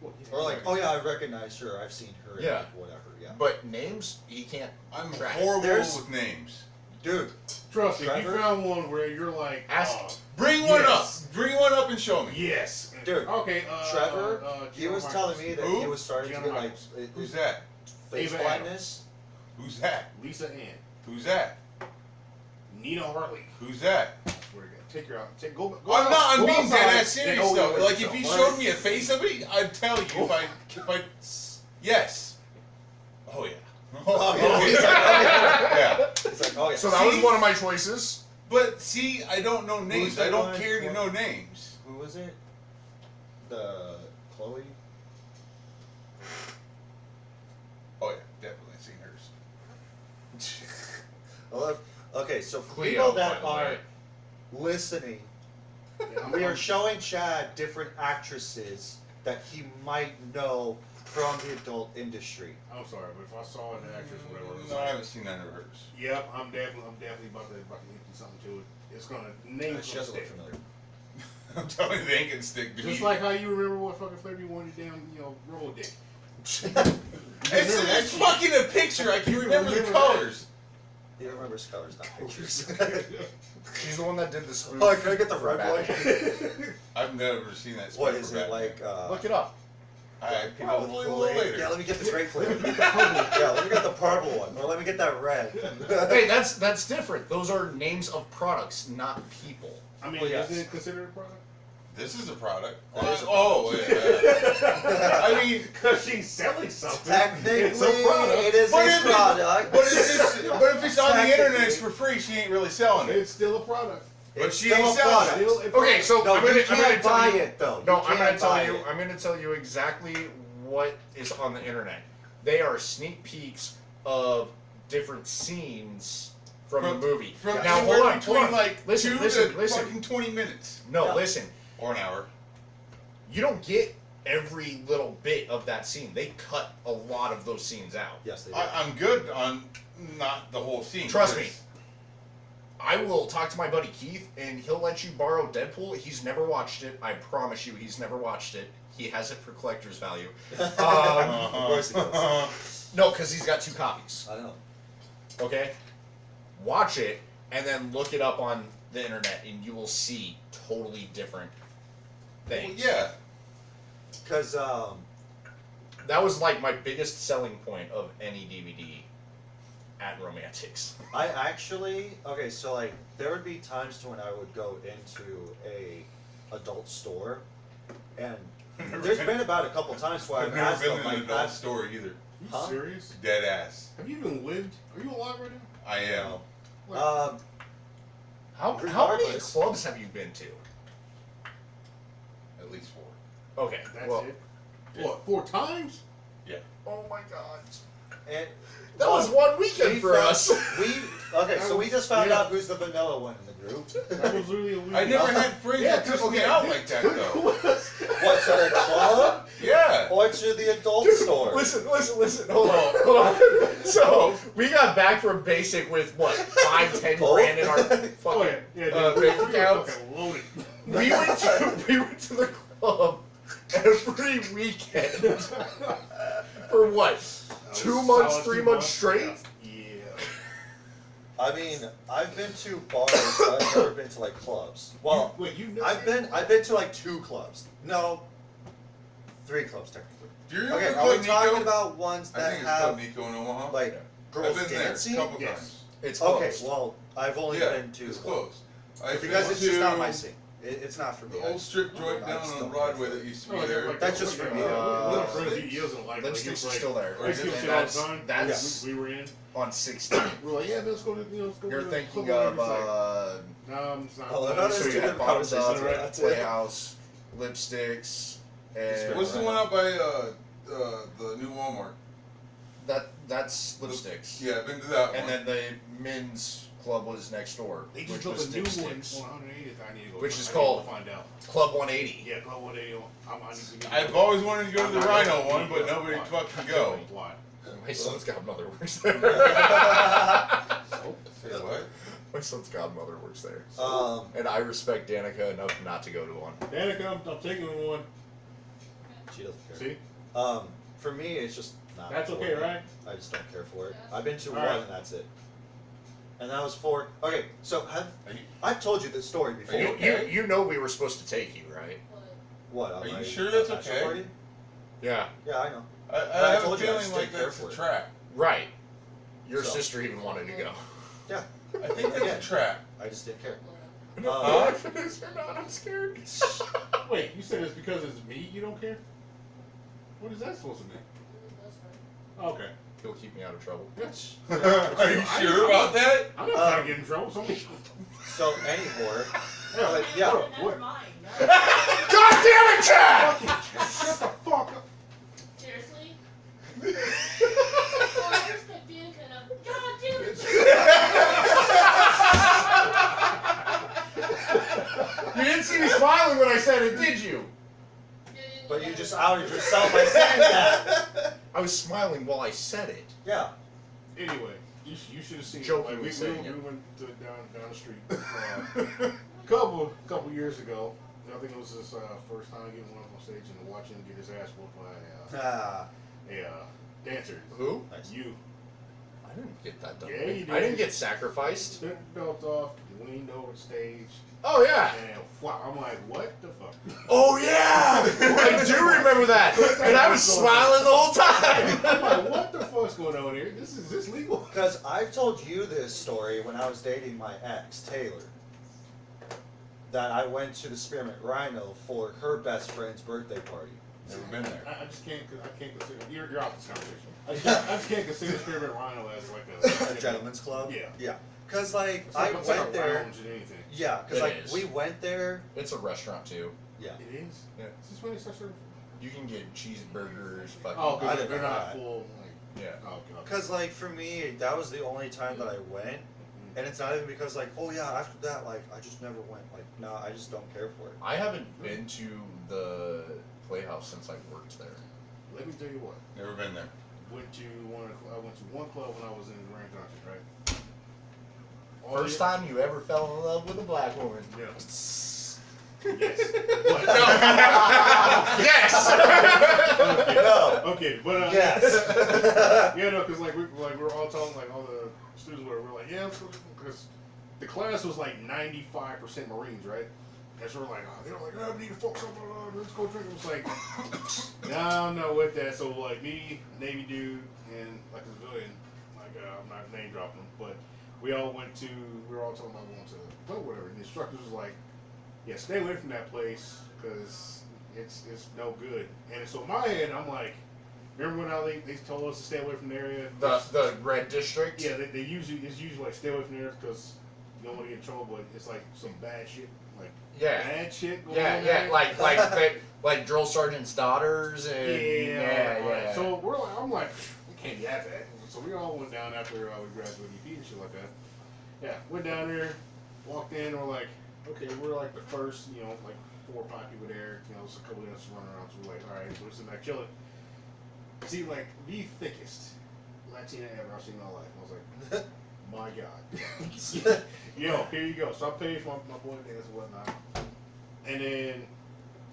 Well, Or like, oh yeah, I recognize her. I've seen her. in, Yeah. like, whatever. Yeah. But names, he can't. I'm track. horrible There's- with names. Dude, Trust me, if Trevor? you found one where you're like, Ask- Bring one Yes. up. Bring one up and show me. yes, Dude, Okay, Trevor, he Gianna was Michaels. telling me that Who? he was starting to Gianna get like Michaels. Who's that? face Ava blindness. Who's that? Lisa Ann, Who's that? Nina Hartley. Who's that? Swear to God. Take her out. Go. Go I'm not. I'm go being outside dead ass and serious go though. with Like if yourself, you all showed right? me a face of it, I'd tell you. If I. Yes. Oh yeah. Oh yeah. He's like, oh yeah. Yeah. He's like, oh yeah. So that was See? one of my choices. But see, I don't know names. the I don't one care to for- know names. Who was it? The Chloe. definitely seen hers. Okay, so for Cleo, people by that the are way. listening, Yeah, we are showing Chad different actresses that he might know from the adult industry. I'm sorry, but if I saw an actress, whatever, it's No, I like, haven't seen none of hers. yep, I'm definitely about to empty something to it. It's gonna name She doesn't look stick. familiar. I'm telling you, they ain't gonna stick, dude. Just like how you remember what fucking flavor you wanted your damn, roll dick. It's fucking a picture. I can remember the colors. He remembers colors, not pictures. She's the one that did the spoof. Oh, can I get the for red Batman. one? I've never seen that. What spec is for it Batman. like? Look it up. I people probably with will Kool-Aid? later. Yeah, let me get the grape flavor. Yeah, let me get the purple one, or let me get that red. Hey, that's different. Those are names of products, not people. I mean, Well, yes. isn't it considered a product? This is a product. That is a Oh, yeah. I mean, Because she's selling something. Technically, it's a product. it is But a if it- product. but if it's on the internet, it's for free. She ain't really selling it. It's still a product. But It's she still ain't a selling product. Still a Okay, product. so No, I'm gonna you can't tell buy you. it though. No, You I'm gonna can't tell buy you. it. I'm gonna tell you exactly what is on the internet. They are sneak peeks of different scenes from the movie. From Now anywhere hold on, between hold on. like Listen, 2 listen, to listen. fucking 20 minutes No, Yeah. listen. or an hour. You don't get every little bit of that scene. They cut a lot of those scenes out. Yes, they do. I'm good on not the whole scene. Trust me. I will talk to my buddy Keith, and he'll let you borrow Deadpool. He's never watched it. I promise you, he's never watched it. He has it for collector's value. Of course he does. No, because he's got 2 copies. I know. Okay? Watch it, and then look it up on the internet, and you will see totally different Well, things. yeah. Because That was like my biggest selling point of any DVD at Romantics. I actually so like there would be times when I would go into a adult store, and there's been about a couple times where I've I've never asked been them in an like, adult asked- store either. Are you Huh? serious? Dead ass. Have you even lived? Are you alive right now? I am. No. How many Regardless. clubs have you been to? At least 4. Okay, That's well, it. What, 4 times? oh my god. And That was one weekend we for found- us. we just found Yeah. out who's the vanilla one in the group. That was really a weird. I never had friends Yeah, that took just- me okay, out yeah. like that though. What, to the club Yeah. or to the adult store? Listen, hold on. So, we got back from basic with what, 5-10 Both? grand in our Oh, fucking yeah, dude, bank we were accounts. fucking loaded. We went to the club every weekend for what? 2 months, Solid 3 2 months straight? Yeah. I mean, I've been to bars, but I've never been to like clubs. Well, Wait, you never I've been to like 2 clubs. No, 3 clubs technically. Do you remember Okay, are Club we talking Nico? about ones I that think it's Club have Nico in Omaha. like I've girls been there dancing? a couple Yes. times. It's Okay, closed. well, I've only Yeah, been to it's closed. I've because been it's just not to my scene. It's not for me. The old strip joint I down just on don't Broadway care. that used to be Oh, there. like, That's just for me. Little friends he doesn't like. Lipsticks like, is still there. Like, Is it? shit And all the that's, time. that's we were in. on 16. We were like, yeah, let's go to, let's go You're to thinking Club of, Whatever. No, it's not. Oh, I thought it so was you two had different Bottoms Up, conversations, right? That's it. Playhouse, Lipsticks, and What's the one out by the new Walmart? that's Lipsticks. Yeah, I've been to that And one. then the men's club was next door, They which just built was a new one Dipsticks. on 180th. I need to go. Which I is need to called- go find out. Club 180. Yeah, Club 180. I need to get I've always wanted to go to the Rhino one, but nobody fucking go. Why? My son's godmother works there. Say what? My son's godmother works there. And And I respect Danica enough not to go to one. Danica, I'm taking one. she doesn't care. See? For me, it's just not. That's for okay, me. right? I just don't care for it. I've been to All one right. and that's it. And that was for okay. So Are you, I've told you this story before. Are you okay? You know we were supposed to take you, right? What? on Are you my sure that's bachelor okay? party? Yeah. Yeah, I know. I I have a told you I feeling just like didn't care that's for a it. trap. Right. Your So- sister even wanted to go. Yeah, I think that's Yeah. a trap. I just didn't care. No, if it is or not, I'm scared. Wait, you said it's because it's me you don't care? What is that supposed to mean? Okay. He'll keep me out of trouble. Are you sure about that? I'm not trying to get in trouble. So anymore. Yeah, But yeah. what? Never mind. No. God damn it, Chad! Shut the fuck up. Seriously? But you just outed yourself by saying that. I was smiling while I said it. Yeah. Anyway, you should have seen. Jokingly Like, we saying it. went down the street couple years ago. I think it was his first time getting one up on stage and watching him get his ass whooped by a dancer. Who? You. I didn't get that done. Yeah, you did. I didn't get sacrificed. Took the belt off, leaned over the stage, Oh yeah. and wow, I'm like, what the fuck? Oh yeah. I do remember that, and I was smiling the whole time. I'm like, what the fuck's going on here? Is this legal? Because I've told you this story when I was dating my ex, Taylor. That I went to the Spearmint Rhino for her best friend's birthday party. Never been there. I just can't. I can't consider. You're out this conversation. I just can't consider Spearmint Rhino as like A gentleman's club? Yeah. Yeah. Because, like, It's like, I it's like went a there. lounge and anything. Yeah, because, It like, is. we went there. It's a restaurant too. Yeah. It is. Yeah. Since when they start serving? You can get cheeseburgers. Fucking. Oh, I because didn't they're know not that. full. Like, Yeah. oh, okay. Because, like, for me, that was the only time that I went. And it's not even because, like, oh, yeah, after that, like, I just never went. Like, no, I just don't care for it. I haven't been to the Playhouse since I worked there. Let me tell you what. Never been there. I went to one club when I was in Grand Junction, right? First time you ever fell in love with a black woman. Yeah. Yes. But, Yes. No. Okay, but Yes. yeah, no, because like we're all talking, like all the students were like, yeah, because the class was like 95% Marines, right? And so we're like, oh, they're like, oh, we need to focus on, let's go drink. It was like, no, I'm not with that. So like me, Navy dude, and like a civilian, like I'm not name dropping them, but we were all talking about going to, but whatever. And the instructors was like, yeah, stay away from that place because it's no good. And so in my head, I'm like, remember when they told us to stay away from the area? The red district. Yeah, it's usually like stay away from there because you don't want to get in trouble, but it's like some bad shit, like Yeah. bad shit going Yeah, on yeah, there. like drill sergeant's daughters and yeah. yeah. So I'm like, we can't be at that. So we all went down after we graduated EP and shit like that. Yeah, went down there, walked in, we're like, okay, we're like the first, like 4 or 5 people there. There's a couple of us running around. So we're like, all right, so we're sitting back chilling. See, like the thickest Latina ever I've seen in my life. I was like, my God. Here you go. So I paid for my boy dance and whatnot. And then,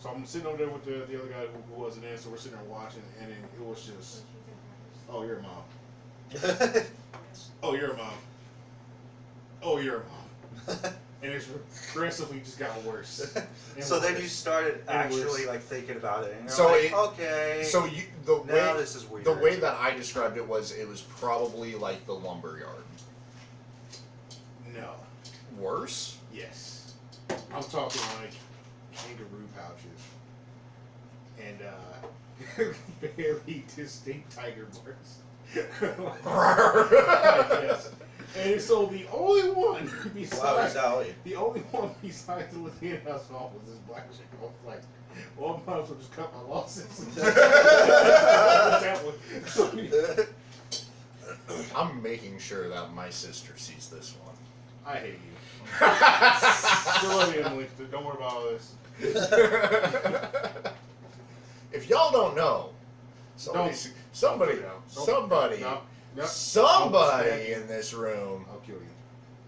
so I'm sitting over there with the other guy who wasn't in, so we're sitting there watching, and then it was just, oh, you're a mom. Oh, you're a mom. Oh, you're a mom. And it's progressively just got worse. So then worse. you started And actually, worse. like, thinking about it. And you're So like, okay. So now this is weird. the way that I described it was probably like the lumberyard. No. Worse? Yes. I'm talking like kangaroo pouches. And very distinct tiger marks. Yes. And so the only one Wow, besides Sally. the only one besides the Latina household was this black chick. I was like, well, I might as well just cut my losses. That one. So, I'm making sure that my sister sees this one. I hate you. Still love you, Emily. Don't worry about all this. If y'all don't know, somebody No. somebody in this room. I'll kill you.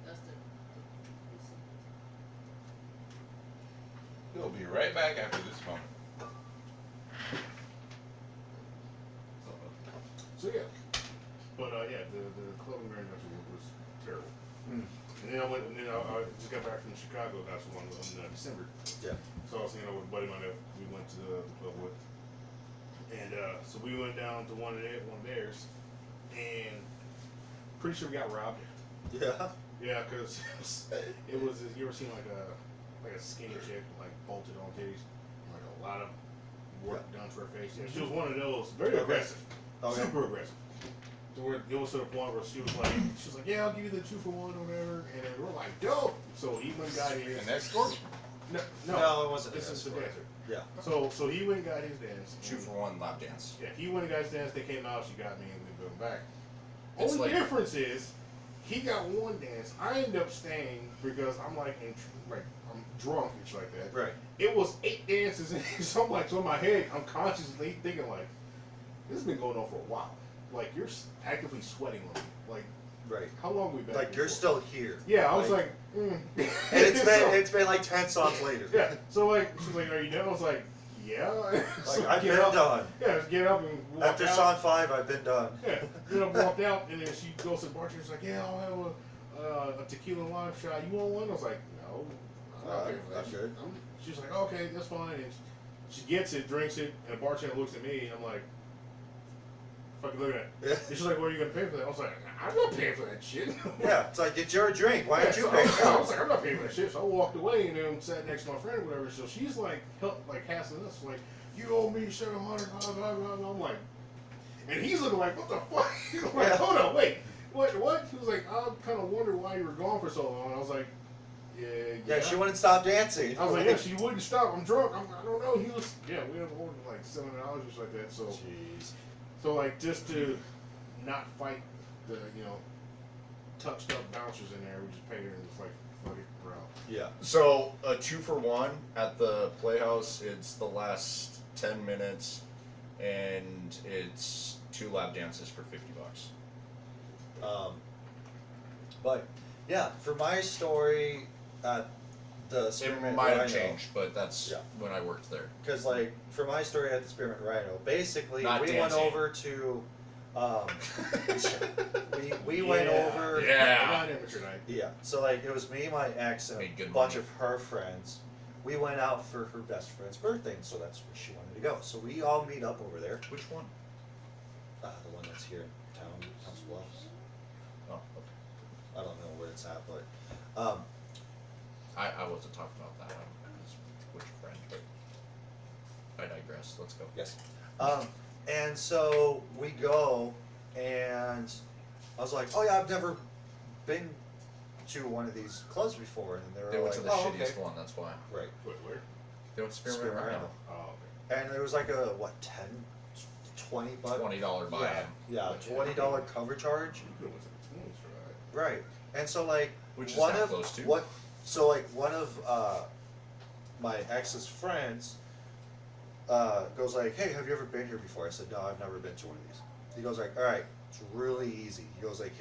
Dustin. We'll be right back after this moment. So yeah, but yeah, the club in Grand Junction was terrible. Mm. And then I just got back from Chicago. That's one in December. Yeah. So I was with a buddy of mine that we went to the club with, and so we went down to one of theirs, and pretty sure we got robbed. Yeah. Yeah, because it was. You ever seen like a skinny chick like bolted on titties, like a lot of work done to her face? Yeah, she was one of those, very Okay. aggressive, Okay. super aggressive. So it was to the point where she was like, yeah, I'll give you the 2-for-1 or whatever, and then we're like, dope. So he went and got his. An escort? No, it wasn't. This an is the escort. dancer. Yeah. So he went and got his dance. 2-for-1 lap dance. Yeah, he went and got his dance. They came out. She got me, and we went back. It's Only like- difference is He got one dance. I ended up staying because I'm like, I'm drunk and shit like that. Right. It was 8 dances, and so I'm like, so in my head, I'm consciously thinking like, this has been going on for a while. Like you're actively sweating on me. Like, Right. how long we been? Like you're still here. Yeah, I was like, and it's been like 10 songs later. Yeah. So like, she's like, "Are you done?" I was like, "Yeah." So Like I've get been up. done. Yeah, just get up and walk After out. song 5, I've been done. Yeah, then I walked out, and then she goes to the bartender. She's like, "Yeah, I'll have a tequila lime shot. You want one?" I was like, "No, I'm not paying for that." Not good. She's like, "Okay, that's fine." And she gets it, drinks it, and the bartender looks at me, and I'm like, "Fucking look at that." Yeah. And she's like, "What are you gonna pay for that?" I was like, "I'm not paying for that shit." Yeah, it's like it's your drink. Why aren't you so paying I for was it? like, I'm not paying for that shit. So I walked away and then sat next to my friend or whatever. So she's like, hassling us, like, you owe me $700. Blah, blah, blah, blah. I'm like, and he's looking like, what the fuck? I'm like, Yeah. hold on, wait, what? He was like, I kind of wondered why you were gone for so long. I was like, Yeah, she wouldn't stop dancing. I was like, yeah, she wouldn't stop. I'm drunk. I don't know. He was, we had ordered like $700 or something like that. So, Jeez. so like just to not fight the touched up bouncers in there, we just paid her and just like fuck it, we're out. Yeah. So a 2-for-1 at the Playhouse. It's the last 10 minutes, and it's 2 lap dances for $50. But yeah, for my story at the It Spearmint might have Rhino, changed, but that's Yeah. when I worked there. because like for my story at the Spearmint Rhino, basically Not we dancing. went over to, we went over. Yeah. Not amateur night. Yeah. So like it was me, my ex, and Made a good bunch money. of her friends. We went out for her best friend's birthday, so that's where she wanted to go. So we all meet up over there. Which one? The one that's here in town, Council Bluffs. Oh, okay. I don't know where it's at, but I wasn't talking about that. Which friend? But I digress. Let's go. yes. And so we go, and I was like, "Oh yeah, I've never been to one of these clubs before," and they were They went like, to the "Oh, shittiest okay." one. That's why. Right. Wait, where? They went to Spearmint Spearmint Rhino. Rhino. Oh, okay. And there was like a what, 10, 20 bucks. $20 buy-in. Yeah, $20 cover charge. You could have went to the 20s for that. Right. And so like Which is one not of close to. what so like one of my ex's friends goes like, "Hey, have you ever been here before?" I said, "No, I've never been to one of these." He goes like, "All right, it's really easy." He goes like,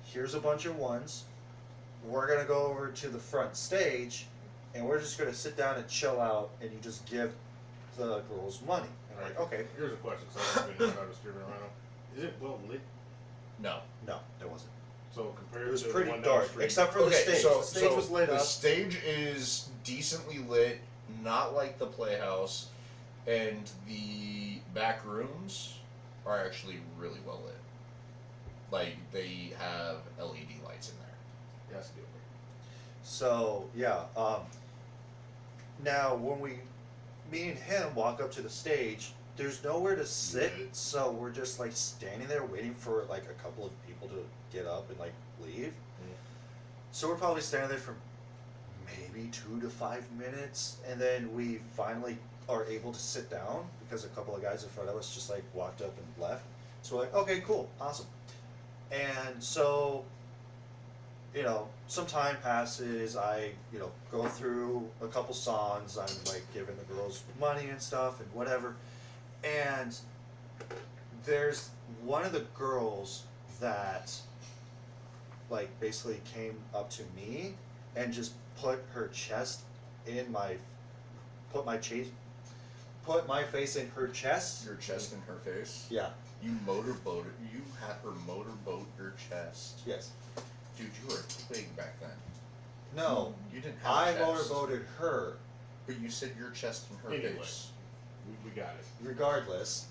here's a bunch of ones. We're gonna go over to the front stage, and we're just gonna sit down and chill out, and you just give the girls money." And I'm like, "Okay." Here's a question. So I've been inside of Spearmint Rhino. Is it well lit? No. No, there wasn't. So compared It was to the pretty one down the dark, street, except for the stage. So, The stage was lit the up. stage is decently lit, not like the Playhouse, and the back rooms are actually really well lit. Like they have LED lights in there. that's a deal breaker. So yeah. Now when me and him walk up to the stage, there's nowhere to sit, so we're just like standing there waiting for like a couple of people to get up and like leave. So we're probably standing there for maybe 2 to 5 minutes, and then we finally are able to sit down because a couple of guys in front of us just like walked up and left. So we're like, okay, cool, awesome. And so, some time passes, I, go through a couple songs, I'm like giving the girls money and stuff and whatever. And there's one of the girls that like basically came up to me and just put her chest in put my face in her chest. Your chest in her face. Yeah. You had her motorboat your chest. Yes. Dude, you were a twig back then. No. You didn't have I a chest. motorboated her. But you said your chest in her Anyway. face. We got it. Regardless.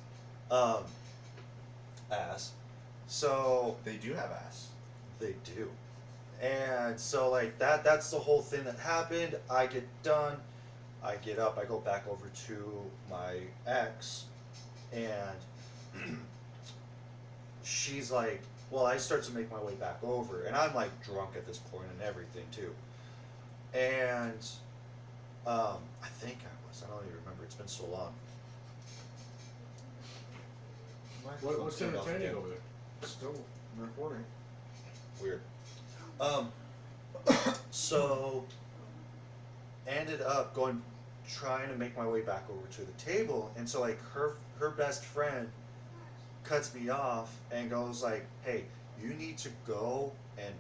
Ass. So They do have ass. they do. And so like that's the whole thing that happened. I get done. I get up, I go back over to my ex, and she's like, well, I start to make my way back over, and I'm like drunk at this point and everything too. And I think I don't even remember, it's been so long. What's entertaining over there? Still recording. Weird. So ended up trying to make my way back over to the table, and so like her best friend cuts me off and goes like, "Hey, you need to go and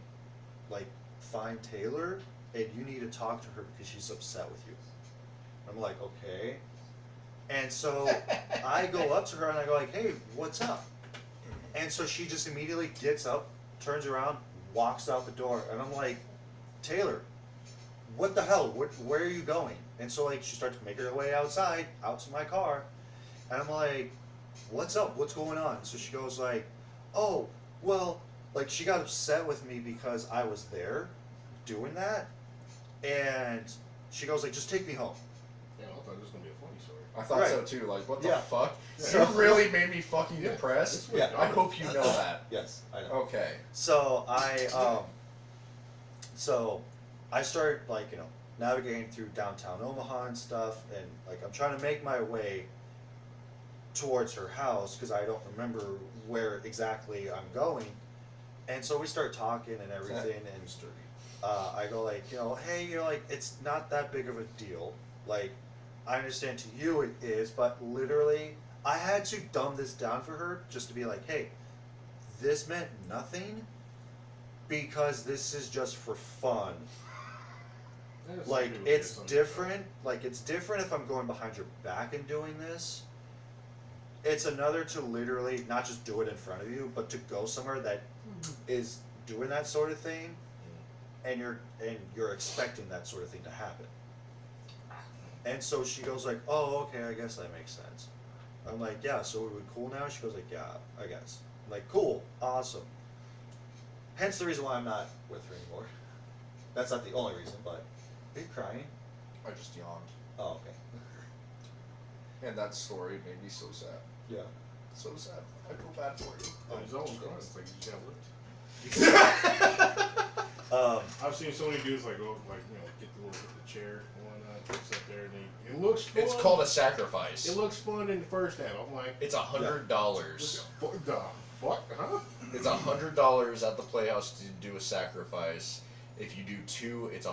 like find Taylor, and you need to talk to her because she's upset with you." I'm like, "Okay." And so I go up to her and I go like, "Hey, what's up?" And so she just immediately gets up, turns around, walks out the door, and I'm like, "Taylor, what the hell? Where are you going?" And so like she starts making her way outside, out to my car, and I'm like, "What's up? What's going on?" So she goes like, "Oh, well," like she got upset with me because I was there doing that, and she goes like, "Just take me home." Yeah, I thought this was gonna be a funny story. I thought Right. so too. Like, what the Yeah. fuck? So- You really made me fucking Yeah. depressed. It's Yeah. I hope you know that. Yes, I know. Okay. So I started like navigating through downtown Omaha and stuff, and like I'm trying to make my way towards her house because I don't remember where exactly I'm going, and so we start talking and everything, and I go like, hey, like it's not that big of a deal. Like I understand to you it is, but literally I had to dumb this down for her just to be like, hey, this meant nothing because this is just for fun. That's Like something it's with it, different. Like it's different if I'm going behind your back and doing this. It's another to literally not just do it in front of you, but to go somewhere that is doing that sort of thing, and you're expecting that sort of thing to happen. And so she goes like, "Oh, okay, I guess that makes sense." I'm like, "Yeah, so are we cool now?" She goes like, "Yeah, I guess." I'm like, "Cool, awesome." Hence the reason why I'm not with her anymore. That's not the only reason, but are you crying? I just yawned. Oh, okay. And that story made me so sad. Yeah. So sad. I feel bad for you. Oh, he's almost gone. It's like you just got lift. I've seen so many dudes like go get the chair and whatnot, sit there, and it looks fun. It's called a sacrifice. It looks fun in the first half. I'm like, It's $100. what the fuck, huh? It's $100 at the Playhouse to do a sacrifice. If you do two, it's $130.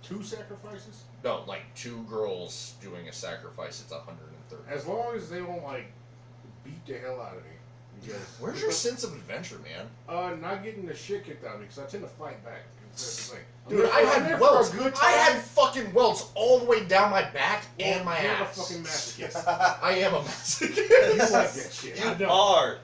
2 sacrifices? No, like 2 girls doing a sacrifice, it's $130. As long as they don't like beat the hell out of me. Because Where's your sense of adventure, man? not getting the shit kicked out of me because I tend to fight back. That's the thing. Dude, I had welts. I had fucking welts all the way down my back and my You're ass. a fucking masochist. I am a masochist. You like that shit. I You know. are.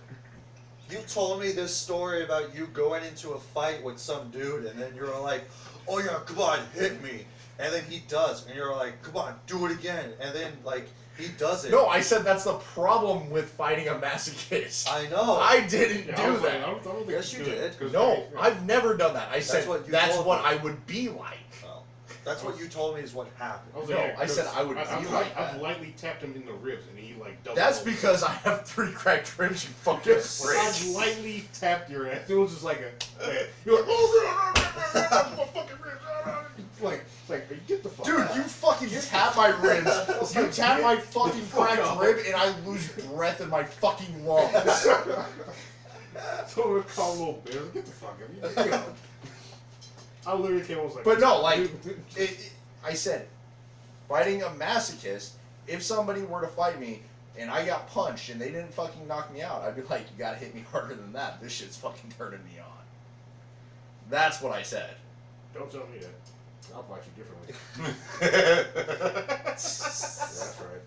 You told me this story about you going into a fight with some dude, and then you're like, "Oh yeah, come on, hit me," and then he does, and you're like, "Come on, do it again," and then like he does it. No, I said that's the problem with fighting a masochist. I know. I didn't Yeah, I do was like, that. I don't think Yes, you do it, did. 'cause No, like, I've never done that. I said what you that's told what me. I would be like. Well, that's what you told me is what happened. I was No, like, yeah, I said 'cause I would be I've like I've that. lightly tapped him in the ribs and he like doubled That's over. because I have 3 cracked ribs, you fucking I've bitch. lightly tapped your ass. It was just like you're like, oh, my fucking ribs. It's like, get the fuck Dude, out. you fucking tap my ribs. You tap my fucking fuck cracked off. rib, and I lose breath in my fucking lungs. So we call a little bear. Get the fuck out. You know. I literally came. I was like, But no, like, I said, fighting a masochist, if somebody were to fight me and I got punched and they didn't fucking knock me out, I'd be like, you gotta hit me harder than that. This shit's fucking turning me on. That's what I said. don't tell me that. I'll fight you differently. That's right.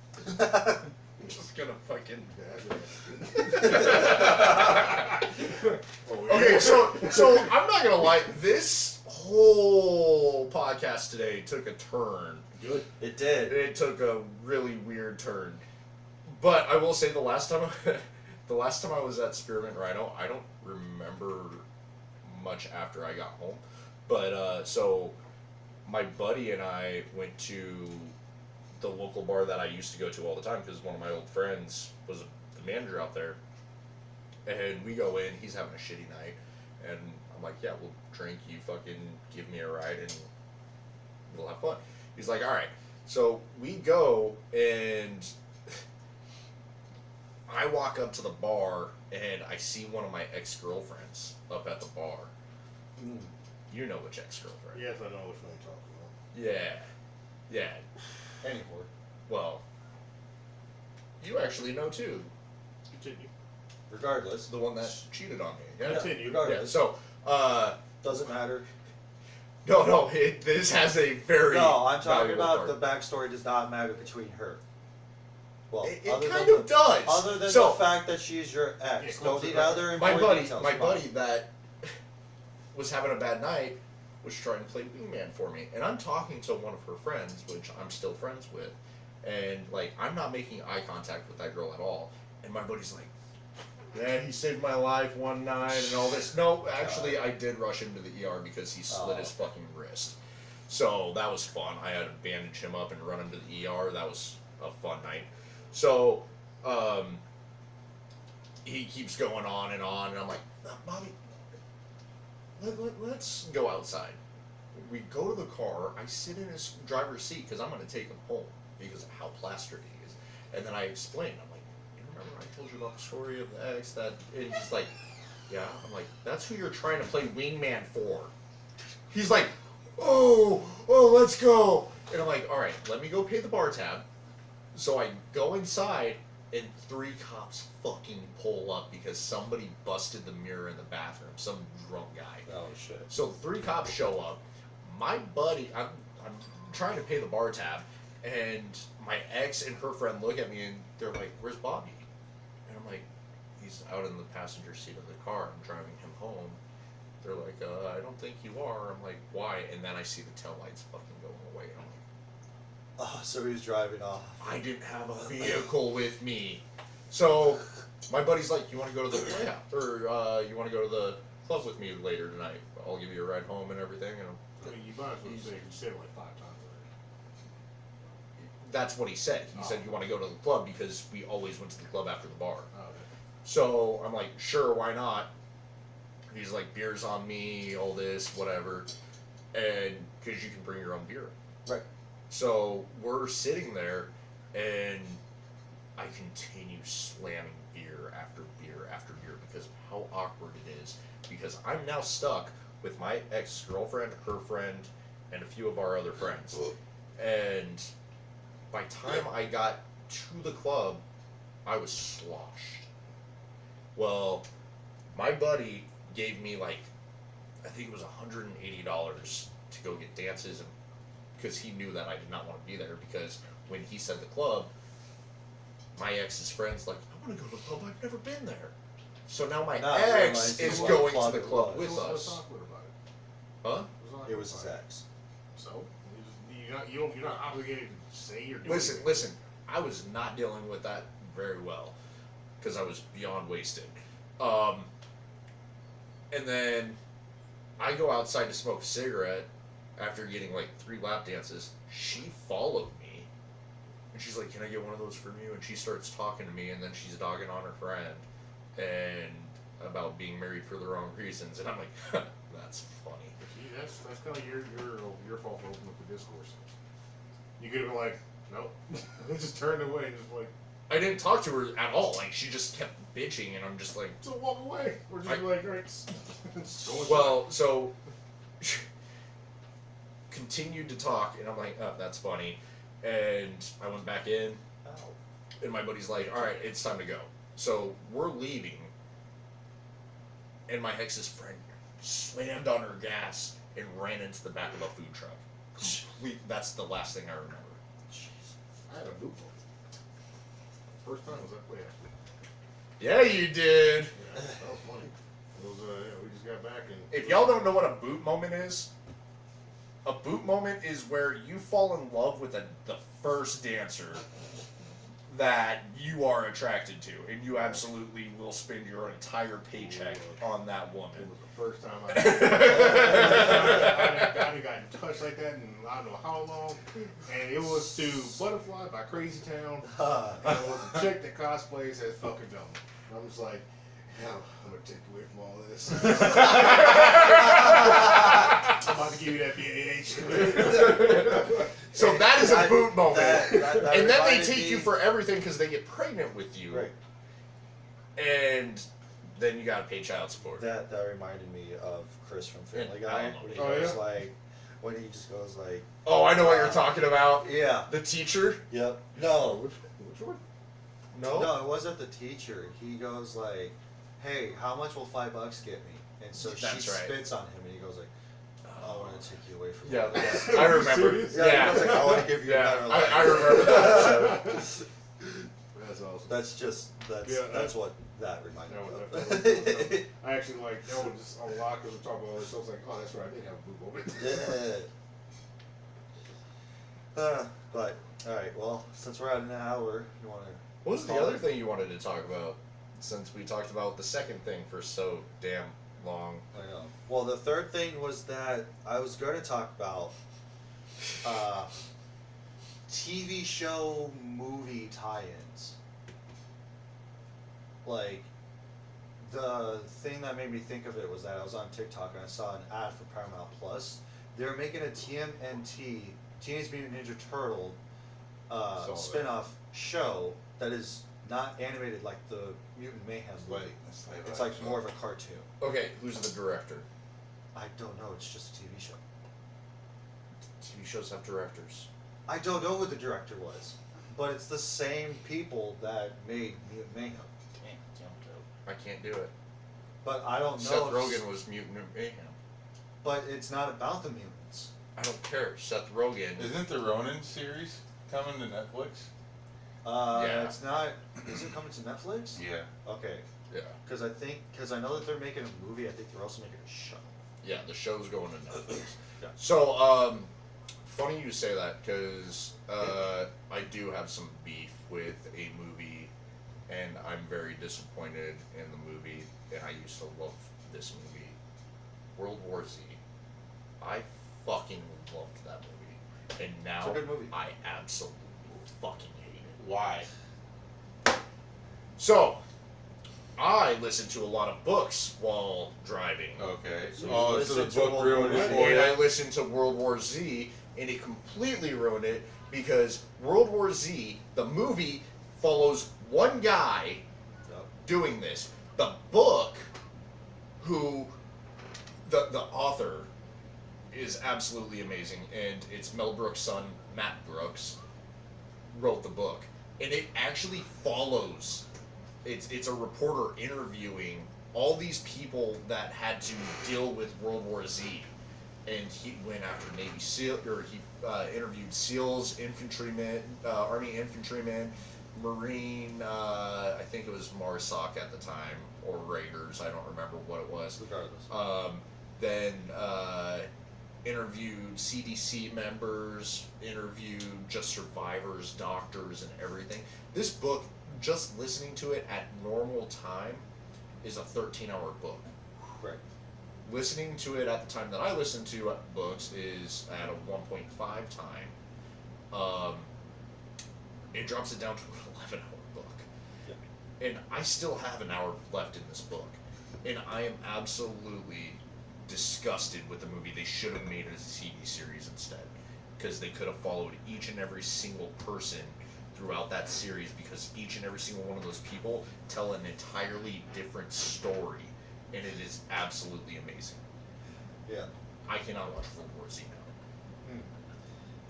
I'm just gonna fucking. That's right. Okay, so I'm not gonna lie. This whole podcast today took a turn. Good. It did. It took a really weird turn. But I will say the last time I was at Spearmint Rhino, I don't remember much after I got home. But so my buddy and I went to the local bar that I used to go to all the time because one of my old friends was the manager out there. And we go in, he's having a shitty night, and I'm like, yeah, we'll drink, you fucking give me a ride, and we'll have fun. He's like, alright. So we go, and I walk up to the bar, and I see one of my ex-girlfriends up at the bar. You know which ex-girlfriend. Yes, I know which one you're talking about. Yeah. Anymore. Well, you actually know too. Continue. Regardless. The one that cheated on me. Yeah. Continue. Regardless. So, Doesn't matter. no, this has a very No, I'm talking valuable about part. the backstory does not matter between her. Well, It other kind than of does. Other than So, the fact that she's your ex. Yeah, Don't need other my important buddy, details. my Fine. buddy that was having a bad night was trying to play wingman for me, and I'm talking to one of her friends, which I'm still friends with, and like I'm not making eye contact with that girl at all, and my buddy's like, "Yeah, he saved my life one night and all this." No, actually, I did rush him to the ER because he slit his fucking wrist, so that was fun. I had to bandage him up and run him to the ER. That was a fun night. So, he keeps going on, and I'm like, "Bobby, let's go outside." We go to the car. I sit in his driver's seat because I'm going to take him home because of how plastered he is. And then I explain. I'm like, "You remember I told you about the story of the ex that?" And he's like, "Yeah." I'm like, "That's who you're trying to play wingman for." He's like, oh, let's go." And I'm like, "All right, let me go pay the bar tab." So I go inside, and 3 cops fucking pull up because somebody busted the mirror in the bathroom. Some drunk guy. Oh shit. So 3 cops show up. My buddy, I'm trying to pay the bar tab, and my ex and her friend look at me and they're like, "Where's Bobby?" And I'm like, "He's out in the passenger seat of the car. I'm driving him home." They're like, "I don't think you are." I'm like, "Why?" And then I see the taillights fucking going away. And I'm like, Oh, so he was driving off. I didn't have a vehicle with me. So my buddy's like, "You want to go to the playhouse, or you want to go to the club with me later tonight? I'll give you a ride home and everything." And I mean, you might as well say you said it like 5 times already. that's what he said. He said, "You want to go to the club?" Because we always went to the club after the bar. Oh, okay. So I'm like, "Sure, why not?" He's like, "Beer's on me, all this, whatever." And because you can bring your own beer. Right. So we're sitting there, and I continue slamming beer after beer after beer because of how awkward it is. Because I'm now stuck with my ex-girlfriend, her friend, and a few of our other friends. And by the time I got to the club, I was sloshed. Well, my buddy gave me like, I think it was $180 to go get dances, and because he knew that I did not want to be there, because when he said the club, my ex's friend's like, "I want to go to the club, I've never been there." So now my Now ex realize you is what going club to the it club was. with What's us. awkward about it? Huh? It was his ex. So you're not obligated to say you're doing Listen, it. listen. I was not dealing with that very well because I was beyond wasted. And then I go outside to smoke a cigarette after getting like 3 lap dances. She followed me, and she's like, "Can I get one of those from you?" And she starts talking to me, and then she's dogging on her friend and about being married for the wrong reasons. And I'm like, "That's funny." See, that's kind of your fault for opening up the discourse. You could have been like, "Nope," just turned away and just like, I didn't talk to her at all. Like, she just kept bitching, and I'm just like, "So walk away," or just be like, "All right." Go inside. well, so continued to talk, and I'm like, "Oh, that's funny." And I went back in, and my buddy's like, "All right, it's time to go." So we're leaving, and my ex's friend slammed on her gas and ran into the back of a food truck. That's the last thing I remember. I had a boot bump. First time was that play actually. Yeah, you did. Yeah, that was funny. It was, we just got back and. If y'all don't know what a boot moment is, a boot moment is where you fall in love with the first dancer that you are attracted to, and you absolutely will spend your entire paycheck on that It woman. was the first time I hadn't gotten touched like that in I don't know how long, and it was to Butterfly by Crazy Town, and it was a chick that cosplays as fucking dumb. And I'm just like, hell, I'm gonna take away from all this. I'm about to give you that BAH. So that is a boot moment. That And then they reminded take me- you for everything because they get pregnant with you. Right. And then you gotta pay child support. That reminded me of Chris from Family Yeah, I Guy. don't know. When he Oh, goes yeah? like, when he just goes like, Oh, I know what you're talking about. yeah, The teacher? yep, no, Which one? No? no, it wasn't the teacher. He goes like, hey, how much will $5 get me? And so she That's right. spits on him, and he goes like, I want to take you away from Yeah, this. I remember. Serious? Yeah, he goes like, I want to give you a Yeah, better life. I remember that episode. That's awesome. That's what that reminded That me was- of. I actually like just a lot because we're talking about all this. I was like, oh, that's right. I did have a boob moment. Yeah. But all right. Well, since we're at an hour, you want to? What was the other thing you wanted to talk about? Since we talked about the second thing for so damn long. I know. Well, the third thing was that I was going to talk about TV show movie tie-ins. Like, the thing that made me think of it was that I was on TikTok and I saw an ad for Paramount Plus. They were making a TMNT, Teenage Mutant Ninja Turtle, Saw that. spin-off show that is not animated like the Mutant Mayhem movie. It's like more of a cartoon. Okay, who's the director? I don't know. It's just a TV show. TV shows have directors. I don't know who the director was, but it's the same people that made Mutant Mayhem. I can't do it. But I don't know. Seth if- Rogen was Mutant Mayhem. But it's not about the mutants. I don't care. Seth Rogen. Isn't the Ronin series coming to Netflix? Yeah. It's not. Is it coming to Netflix? Yeah. Okay. Yeah. Because I know that they're making a movie. I think they're also making a show. Yeah, the show's going to Netflix. Yeah. So, funny you say that because I do have some beef with a movie, and I'm very disappointed in the movie. And I used to love this movie, World War Z. I fucking loved that movie, and now It's a good movie. I absolutely fucking hate it. Why? So, I listen to a lot of books while driving. Okay. So Oh, you so the listen to book World ruined War it Z. for And I you? listened to World War Z, and it completely ruined it because World War Z, the movie, follows one guy Yep. doing this. The book, who the author is absolutely amazing, and it's Mel Brooks' son, Matt Brooks, wrote the book, and it actually follows. It's a reporter interviewing all these people that had to deal with World War Z, and he went after Navy SEAL, or he interviewed SEALs, infantrymen, Army infantrymen, Marine. I think it was MARSOC at the time, or Raiders. I don't remember what it was. Regardless. Then interviewed CDC members, interviewed just survivors, doctors, and everything. This book, just listening to it at normal time, is a 13-hour book. Right. Listening to it at the time that I listen to books is at a 1.5 time. It drops it down to an 11-hour book. Yeah. And I still have an hour left in this book. And I am absolutely disgusted with the movie. They should have made it as a TV series instead. Because they could have followed each and every single person throughout that series, because each and every single one of those people tell an entirely different story. And it is absolutely amazing. Yeah. I cannot watch World War Z now.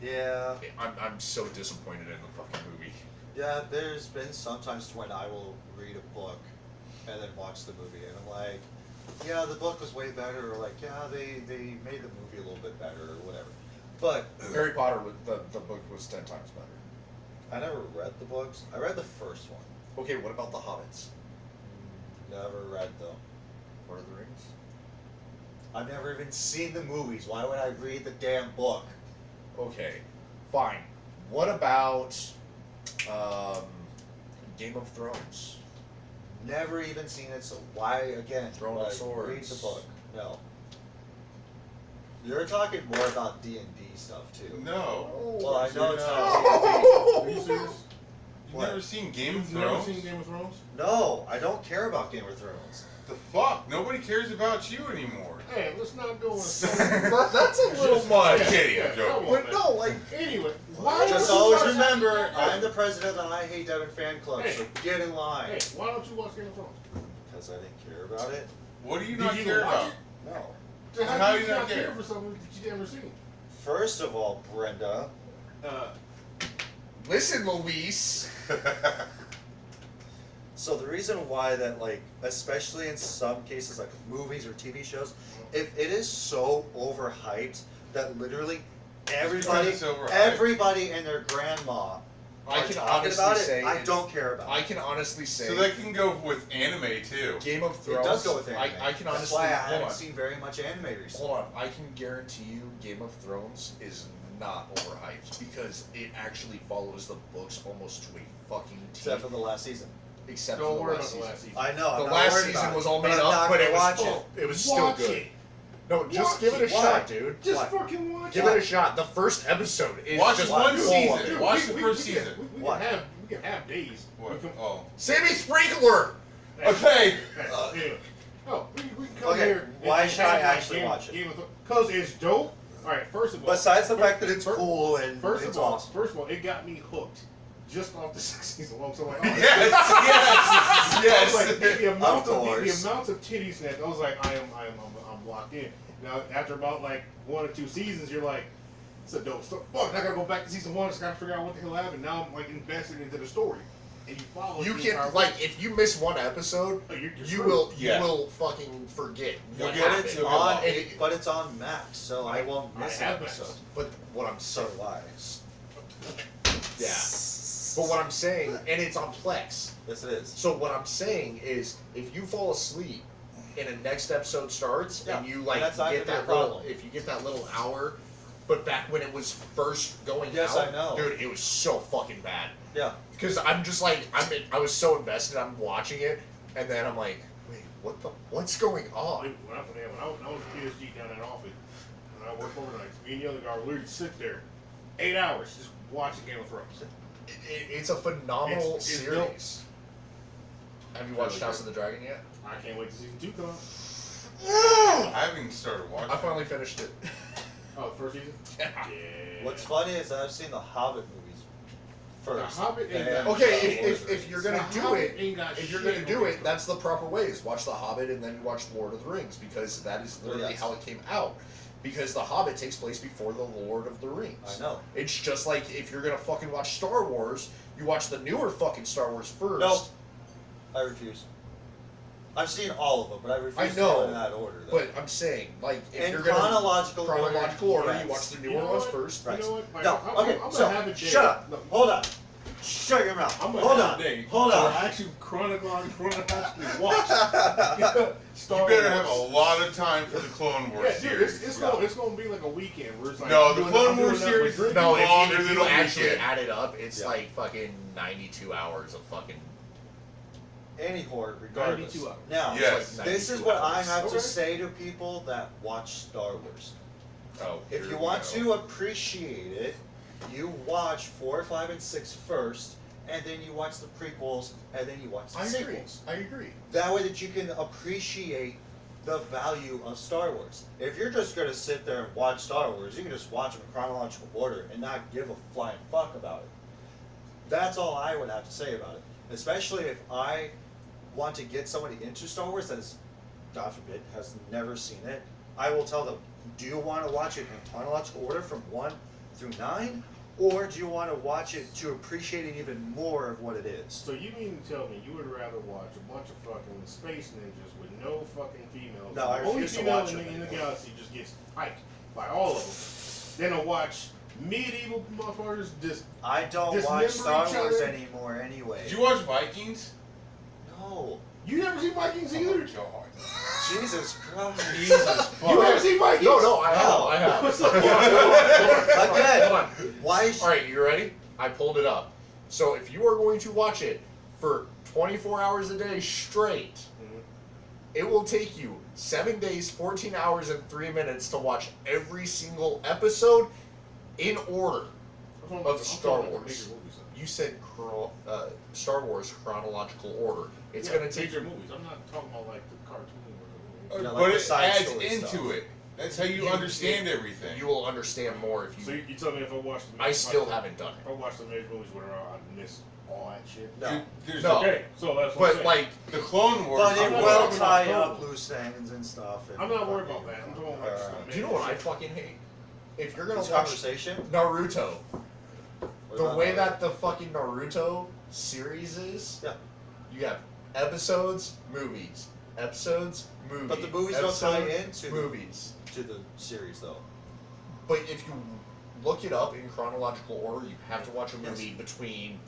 Yeah. I'm so disappointed in the fucking movie. Yeah. There's been sometimes when I will read a book and then watch the movie, and I'm like, yeah, the book was way better, or like, yeah, they made the movie a little bit better, or whatever. But Harry Potter, the book was 10 times better. I never read the books. I read the first one. Okay, what about the Hobbits? Never read them. Lord of the Rings? I've never even seen the movies. Why would I read the damn book? Okay, fine. What about Game of Thrones? Never even seen it, so why again? Throne would of I Swords. Read the book. No. You're talking more about D&D stuff too. No. Well, I know it's not Are you serious? You've What? never seen Game of You've never Thrones? seen Game of Thrones? No, I don't care about Game of Thrones. The fuck? Nobody cares about you anymore. Hey, let's not go on. That's a little much. I'm kidding, I'm joking. Come on, But man. no, like, Anyway, why Just don't you always watch- remember, Hey, I'm the president of the I Hate Devin fan club, Hey. so get in line. Hey, why don't you watch Game of Thrones? because I didn't care about it. What do you Did not you care watch about? it? No. So How how do do you you not not care? care for something that you never seen? First of all, Brenda, Listen, Luis. so the reason why that, like, especially in some cases, like movies or TV shows, if it is so overhyped that literally everybody, It's overhyped. everybody and their grandma I are can talking honestly about it, say I it's- don't care about I it. can honestly say So that can go with anime too. Game of It Thrones. does go with anime. I can That's honestly why I hold haven't on. seen very much anime recently. Hold on, I can guarantee you Game of Thrones is not overhyped because it actually follows the books almost to a fucking T. Except for the last season. Except Don't for worry the about last the season. last season. I know. I'm The not last worried season about was it, all but made I'm up, not but gonna it was watch full. It was still Watch good. it. No, just Watch give it a it. Why? shot, dude. Just What? fucking watch Give it a shot. The first episode is Watch just one full season. of it. Watch the first season. We What? can have days. What? We can, Oh. Sammy Sprinkler! Okay. Anyway. Oh, we can come Okay, here. why and should I have actually watch it? Because it's dope. All right, first of all. Besides the fact that it's fir- cool and First it's of all, awesome. it got me hooked just off the season alone. So I'm like, oh, Yes. I was Yes. like, the amount Of of course. the amount of titties that I was like, I'm locked in. Now after about like 1 or 2 seasons, you're like, it's a dope story. Fuck, I gotta go back to season 1. Just gotta figure out what the hell happened. Now I'm like invested into the story, and you follow. You the can entire like way. if you miss one episode, Oh, you're you screwed. will Yeah. fucking forget You'll what get happened. It's You'll get on, lost. And it- but it's on Max, so I won't I miss an have Max. episode. But what I'm So saying, do I. yeah. But what I'm saying, and it's on Plex. Yes, it is. So what I'm saying is, if you fall asleep and a next episode starts, Yeah, and you and like that's not get gonna that be a little, problem. if you get that little hour, but back when it was first going Yes, out, I know. dude, it was so fucking bad. Yeah. Because I'm just like, I was so invested, I'm watching it, and then I'm like, wait, what's going on? Dude, when I was at PSG down in office, when I worked overnights, me and the other guy would literally sit there 8 hours just watching Game of Thrones. It's a phenomenal It's series. Have you watched House of the Dragon yet? I can't wait to season 2 come out. I haven't even started watching. I finally finished it. Oh, the first season? Yeah. What's funny is that I've seen the Hobbit movies first. The Hobbit ain't and got- Okay, Lord if of the you're Rings. gonna The do Hobbit it, ain't got if you're shit gonna on do it. it, that's the proper way. Is watch The Hobbit and then you watch Lord of the Rings because that is literally Yes. how it came out. Because The Hobbit takes place before the Lord of the Rings. I know. It's just like if you're gonna fucking watch Star Wars, you watch the newer fucking Star Wars first. Nope. I refuse. I've seen all of them, but I refuse I to know, go in that order. Though. But I'm saying, like, if in you're gonna chronological order, yes. you watch the You newer know ones what? first. Right. You know what? Like, No, I'm okay, gonna so have a day. shut up. Look, Hold on. Shut your mouth. I'm gonna Hold have on. a day. Hold so on. I actually chronologically watch Star You better Wars. have a lot of time for the Clone Wars Yeah, dude, series. it's gonna be like a weekend where it's like No, I'm the doing- Clone I'm doing Wars that with series- drinking. No, Longer if you than a actually weekend. add it up, it's Yeah. like fucking 92 hours of fucking. Any horror, regardless. 92 hours. Now, Yes. like this is 92 what I hours. have Okay. to say to people that watch Star Wars. Oh, If here you we want go. to appreciate it, you watch 4, 5, and 6 first, and then you watch the prequels, and then you watch the I agree. sequels. I agree. That way that you can appreciate the value of Star Wars. If you're just going to sit there and watch Star Wars, you can just watch them in chronological order and not give a flying fuck about it. That's all I would have to say about it. Especially if I want to get somebody into Star Wars that is, God forbid, has never seen it, I will tell them, do you want to watch it in chronological order from 1 through 9? Or do you want to watch it to appreciate it even more of what it is? So you mean to tell me you would rather watch a bunch of fucking space ninjas with no fucking females? No, I the only refuse to female watch in, them in the anymore. galaxy just gets hyped by all of them. Then to watch medieval motherfuckers just I don't Dismember watch Star each Wars other? anymore anyway. Did you watch Vikings? No. you never seen Vikings either. Oh, God. Jesus Christ. Jesus You never fuck. seen Vikings? No, I have. No. I have. What's up? Again, Hold on. why is All right, you ready? I pulled it up. So if you are going to watch it for 24 hours a day straight, Mhm. it will take you 7 days, 14 hours, and 3 minutes to watch every single episode in order. Of Star Wars. You said Star Wars chronological order. It's Yeah, going to take major you. movies. I'm not talking about like the cartoon or Yeah, like But the it side adds story into stuff. it. That's how you understand everything. You will understand more if So you. you tell me if I watch the I still haven't done If I watch the major movies, whatever, I miss all that shit. No. There's No. Okay, so that's what I'm But saying. like, the Clone Wars. But it I'm not will talking tie about up loose ends and stuff. And I'm not worried about that. I'm talking about like some do you know what I fucking hate? If you're gonna This watch conversation. Naruto, What the about way Naruto? that the fucking Naruto series is, Yeah. you have episodes, movies, episodes, movies. But the movies don't tie episodes, into movies. to the series though. But if you look it up in chronological order, you have to watch a movie between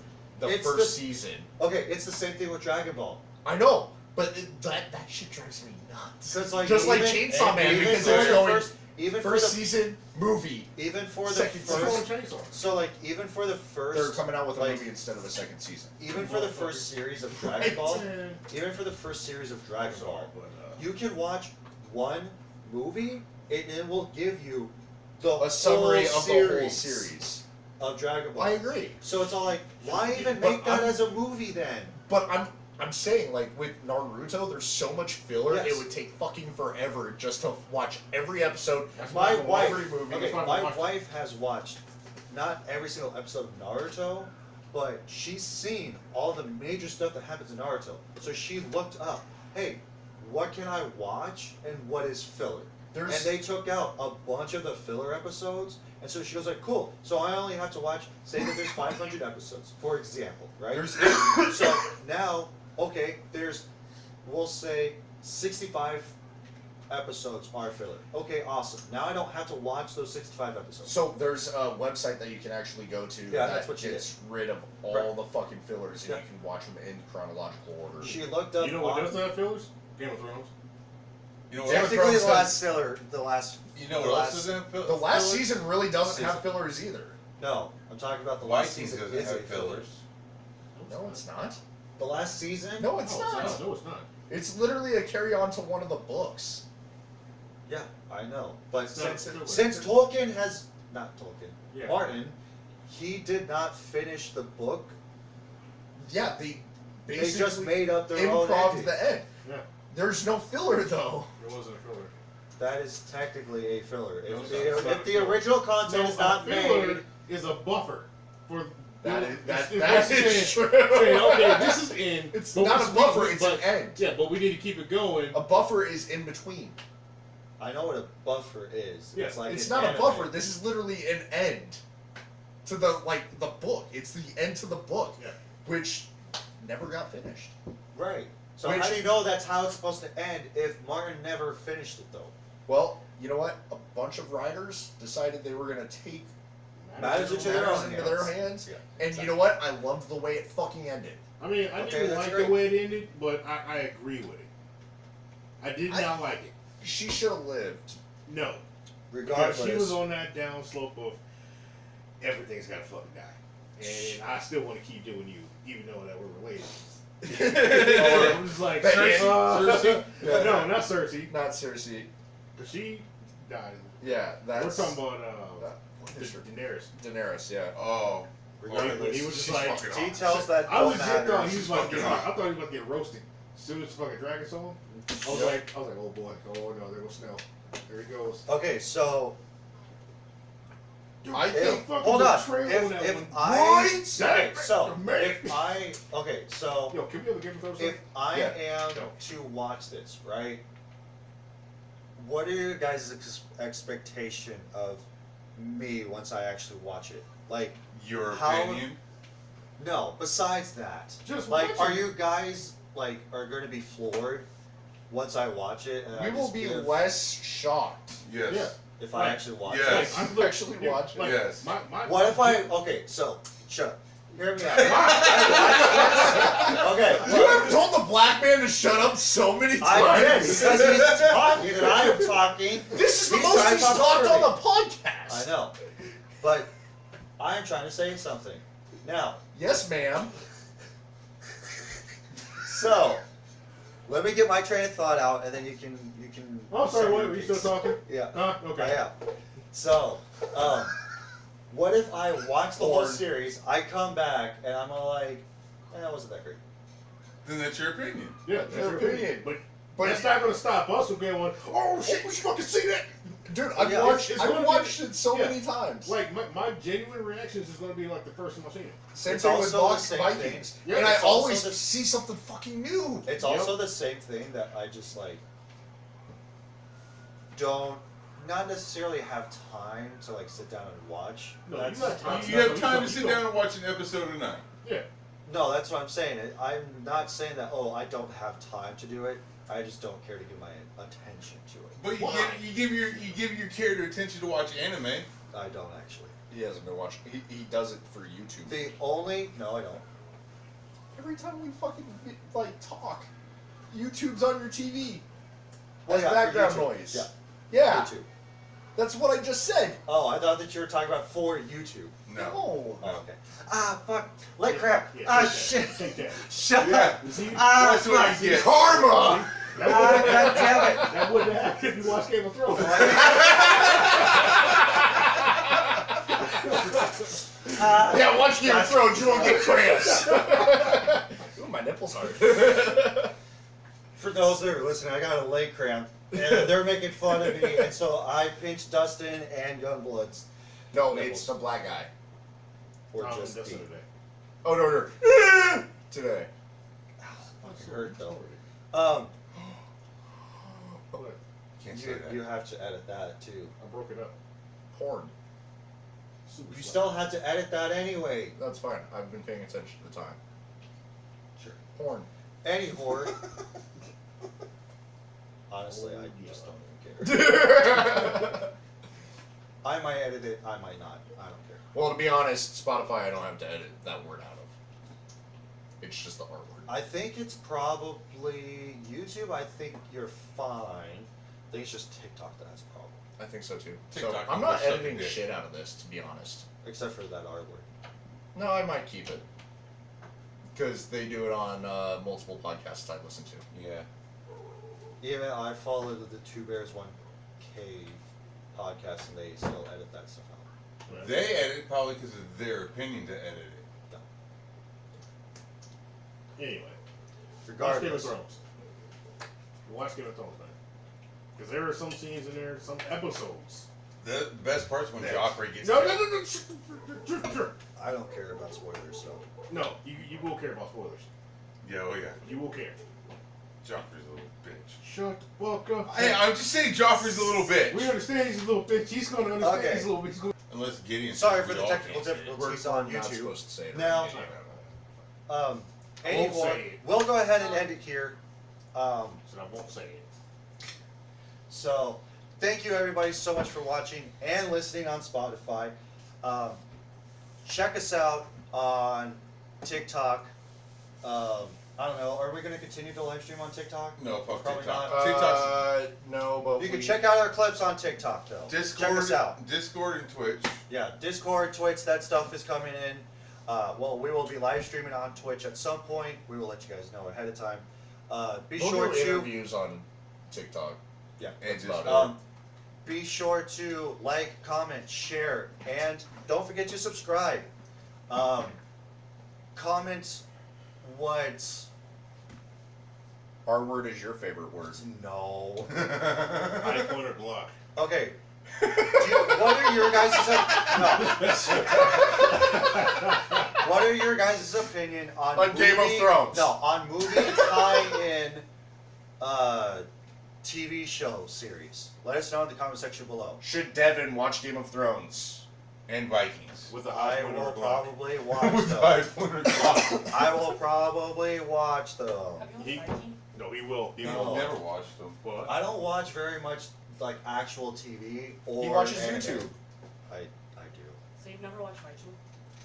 the It's first the- season. Okay, it's the same thing with Dragon Ball. I know, but that shit drives me nuts. Because like Just like even- Chainsaw Man, even because for it's the going first, even for first the season movie. even for the second first. Chainsaw. So like even for the first. They're coming out with a like, movie instead of a second season. Even for the first series of Dragon Ball. Even for the first series of Dragon Ball, you can watch one movie and it will give you the A summary whole of the whole series. of Dragon Ball. I agree. So it's all like, why even But make that I'm- as a movie then? But I'm saying, like, with Naruto, there's so much filler, Yes. it would take fucking forever just to watch every episode. That's My why wife, every movie. okay, That's why my I watched it. wife has watched not every single episode of Naruto, but she's seen all the major stuff that happens in Naruto. So she looked up, hey, what can I watch and what is filler? And they took out a bunch of the filler episodes, and so she goes like, cool, so I only have to watch, say that there's 500 episodes, for example, right? So now, okay, we'll say 65 episodes are filler. Okay, awesome. Now I don't have to watch those 65 episodes. So there's a website that you can actually go to Yeah, that that's what she gets rid of all Right. the fucking fillers, and Yeah. you can watch them in chronological order. She looked up You know what on- doesn't have fillers? Game of Thrones. You know what? Game of technically Thrones the last filler, You know the what last- else doesn't have The last fillers? season really doesn't Season. have fillers either. No, I'm talking about the last Vikings season doesn't is a have filler. fillers. No, it's not. The last season? No, it's No, not. No, it's not. It's literally a carry on to one of the books. Yeah, I know. But It's not since filler. since Tolkien has not Tolkien, Yeah. Martin, he did not finish the book. Yeah, they They basically just made up their own improv ending. the end. Yeah. There's no filler though. It wasn't a filler. That is technically a filler. No, If it's the, not. It's not if the a filler. original content is not a filler made, is a buffer for. That you know, is that, it's that basically is saying, true. saying, okay, this is in. It's but not we- a buffer, we- it's but- an end. Yeah, but we need to keep it going. A buffer is in between. I know what a buffer is. Yeah, It's like It's an not a anime. buffer. This is literally an end to the the book. It's the end to the book, Yeah. which never got finished. Right. So Which- how do you know that's how it's supposed to end if Martin never finished it though? Well, you know what? A bunch of writers decided they were gonna take Matters into their matters own into their hands, Yeah, and you know what? I loved the way it fucking ended. I mean, I Okay, didn't that's like great. the way it ended, but I agree with it. I did I- not like it. She should have lived. No. Because Regardless. she was on that down slope of everything's gotta fucking die. And I still want to keep doing you, even though that we're related. I'm just like, Cersei? Cersei? Yeah. No, not Cersei. Not Cersei. But she died. Yeah, that's. We're talking about what is her? Daenerys. Daenerys, yeah. Oh. When Regardless. he was just She's like, fucking awesome. Details that I don't legit matter. thought he was about to fucking get, I hot. thought he was about to get roasted. As soon as the fucking dragon saw him, I was Yep. like, oh boy, oh no, there goes Snow. There he goes. Okay, so Dude, I the think- fucking hold on. betrayal on that If one. I Right? okay, so Man. if I okay, so Yo, can we have a Game of Thrones? if I Yeah. am No. to watch this, right? What are your guys' expectation of me once I actually watch it? Like, Your How- opinion? no. Besides that, Just like, watch are it. you guys like are going to be floored once I watch it? And I We will just be give- less shocked. Yes. Yeah. if I actually watch Yes. it. I'm You actually watch it. Yes. What if I? Okay, so shut up. Hear me out. Okay. You have told the black man to shut up so many I did times. because he's talking and I am talking. This is the He's most trying he's to talk talked over on me. the podcast. I know, but I am trying to say something now. Yes, ma'am. So let me get my train of thought out, and then you can. Oh, I'm sorry, say what? your Are you still piece. talking? Yeah. Huh? I Okay. am. So, what if I watch the whole Porn. series, I come back, and I'm all like, that wasn't that great. Then that's your opinion. Yeah, that's Your your opinion. opinion. But But it's not going to stop us from going, oh shit, you fucking see that? Dude, I've Yeah, watched it's gonna it so yeah. many times. Like, my genuine reactions is going to be like the first time I've seen it. Same It's thing with also the same Vikings. thing. Yeah, And I it's also always the- see something fucking new. It's also the same thing that I just like don't not necessarily have time to like sit down and watch. No, That's- you got time. You have time to sit down and watch an episode a night. Yeah. No, that's what I'm saying. I'm not saying that. Oh, I don't have time to do it. I just don't care to give my attention to it. But you give your character attention to watch anime. I don't actually. He hasn't been watching. He does it for YouTube. No, I don't. Every time we fucking like talk, YouTube's on your TV. Well, As yeah, for background YouTube. noise. Yeah. Yeah. YouTube. That's what I just said. Oh, I thought that you were talking about for YouTube. No. Oh, okay. Ah, fuck. Like crap. Yeah, Ah, take that. shit. Take that. Shut Yeah. up. You see? Ah, That's what I fuck. get. Karma! That Ah, wouldn't God damn it. that wouldn't happen if you watched Game of Thrones. Yeah, watch Game of Thrones, you won't get cramps. Ooh, my nipples hard. For those that are listening, I got a leg cramp, and they're making fun of me, and so I pinched Dustin and Youngbloods, No, it's the black guy. or Oh, just that's the. the other day. Oh, no. Today. Fucking hurt though. What? Can't say that. You have to edit that too. I broke it up. Porn. Super You slap. still have to edit that anyway. That's fine. I've been paying attention to the time. Sure. Porn. Any whore. Honestly, I Oh, just yeah. don't even care. I might edit it, I might not. I don't care. Well, to be honest, Spotify, I don't have to edit that word out of. It's just the R word. I think it's probably YouTube. I think you're fine. I think it's just TikTok that has a problem. I think so too. TikTok So I'm will not suck editing a dick. shit out of this, to be honest. Except for that R word. No, I might keep it. Because they do it on multiple podcasts I listen to. Yeah. Even I follow the Two Bears One Cave podcast, and they still edit that stuff out. Right. They edit probably because of their opinion to edit it. Anyway, watch Game of Regardless, Thrones. Watch Game of Thrones, man. Because there are some scenes in there, some episodes. The best part's when Joffrey gets No, killed. Sure. I don't care about spoilers, so. No, you will care about spoilers. Yeah, oh yeah. You will care. Joffrey's a little bitch. Shut the fuck up. Hey, I'm just saying Joffrey's a little bitch. We understand he's a little bitch. He's going to understand Okay. he's a little bitch. He's gonna... Unless Gideon. Sorry says for we the all technical can't say it. difficulties on Not YouTube. supposed to say it. Now- right? I Any won't more? say it. We'll go ahead and end it here. So I won't say it. So, thank you everybody so much for watching and listening on Spotify. Check us out on TikTok. I don't know. Are we going to continue to live stream on TikTok? No, fuck Probably TikTok. not. TikTok's No, but You can check out our clips on TikTok though. Discord, Check us out. Discord and Twitch. Yeah, Discord, Twitch, that stuff is coming in. Well, we will be live streaming on Twitch at some point. We will let you guys know ahead of time. Be We'll sure do to interviews on TikTok. yeah. And That's about Discord. Be sure to like, comment, share, and don't forget to subscribe. Comment what? R word is your favorite word. No. High pointer block. Okay. What are your guys' What are your guys' opinion on Game of Thrones? No, on movie tie-in TV show series. Let us know in the comment section below. Should Devin watch Game of Thrones? And Vikings. With a high I pointer will block. probably watch With them. 500 blocks. I will probably watch them. Have you He- watched Viking? No, he will. He No. will. I've never watched them. What? I don't watch very much like actual TV or He watches anime. YouTube. I do. So you've never watched Viking?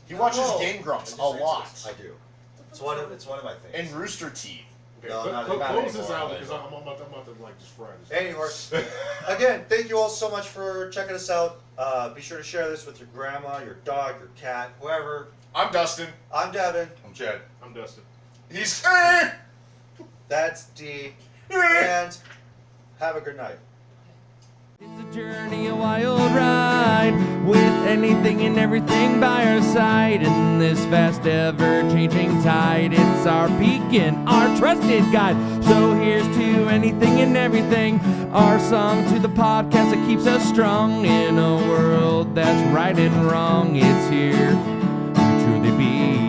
He watches No. Game Grumps I a just lot. I do. It's one of my things. And Rooster Teeth. Okay, No, not close this anymore. out because I'm about to like just fry this. Anyway, again, thank you all so much for checking us out. Be sure to share this with your grandma, your dog, your cat, whoever. I'm Dustin. I'm Devin. I'm Chad. I'm Dustin. He's. That's D. And have a good night. It's a journey, a wild ride, with anything and everything by our side. And this fast, ever-changing tide. It's our beacon, our trusted guide. So here's to anything and everything, our song to the podcast that keeps us strong in a world that's right and wrong. It's here to truly be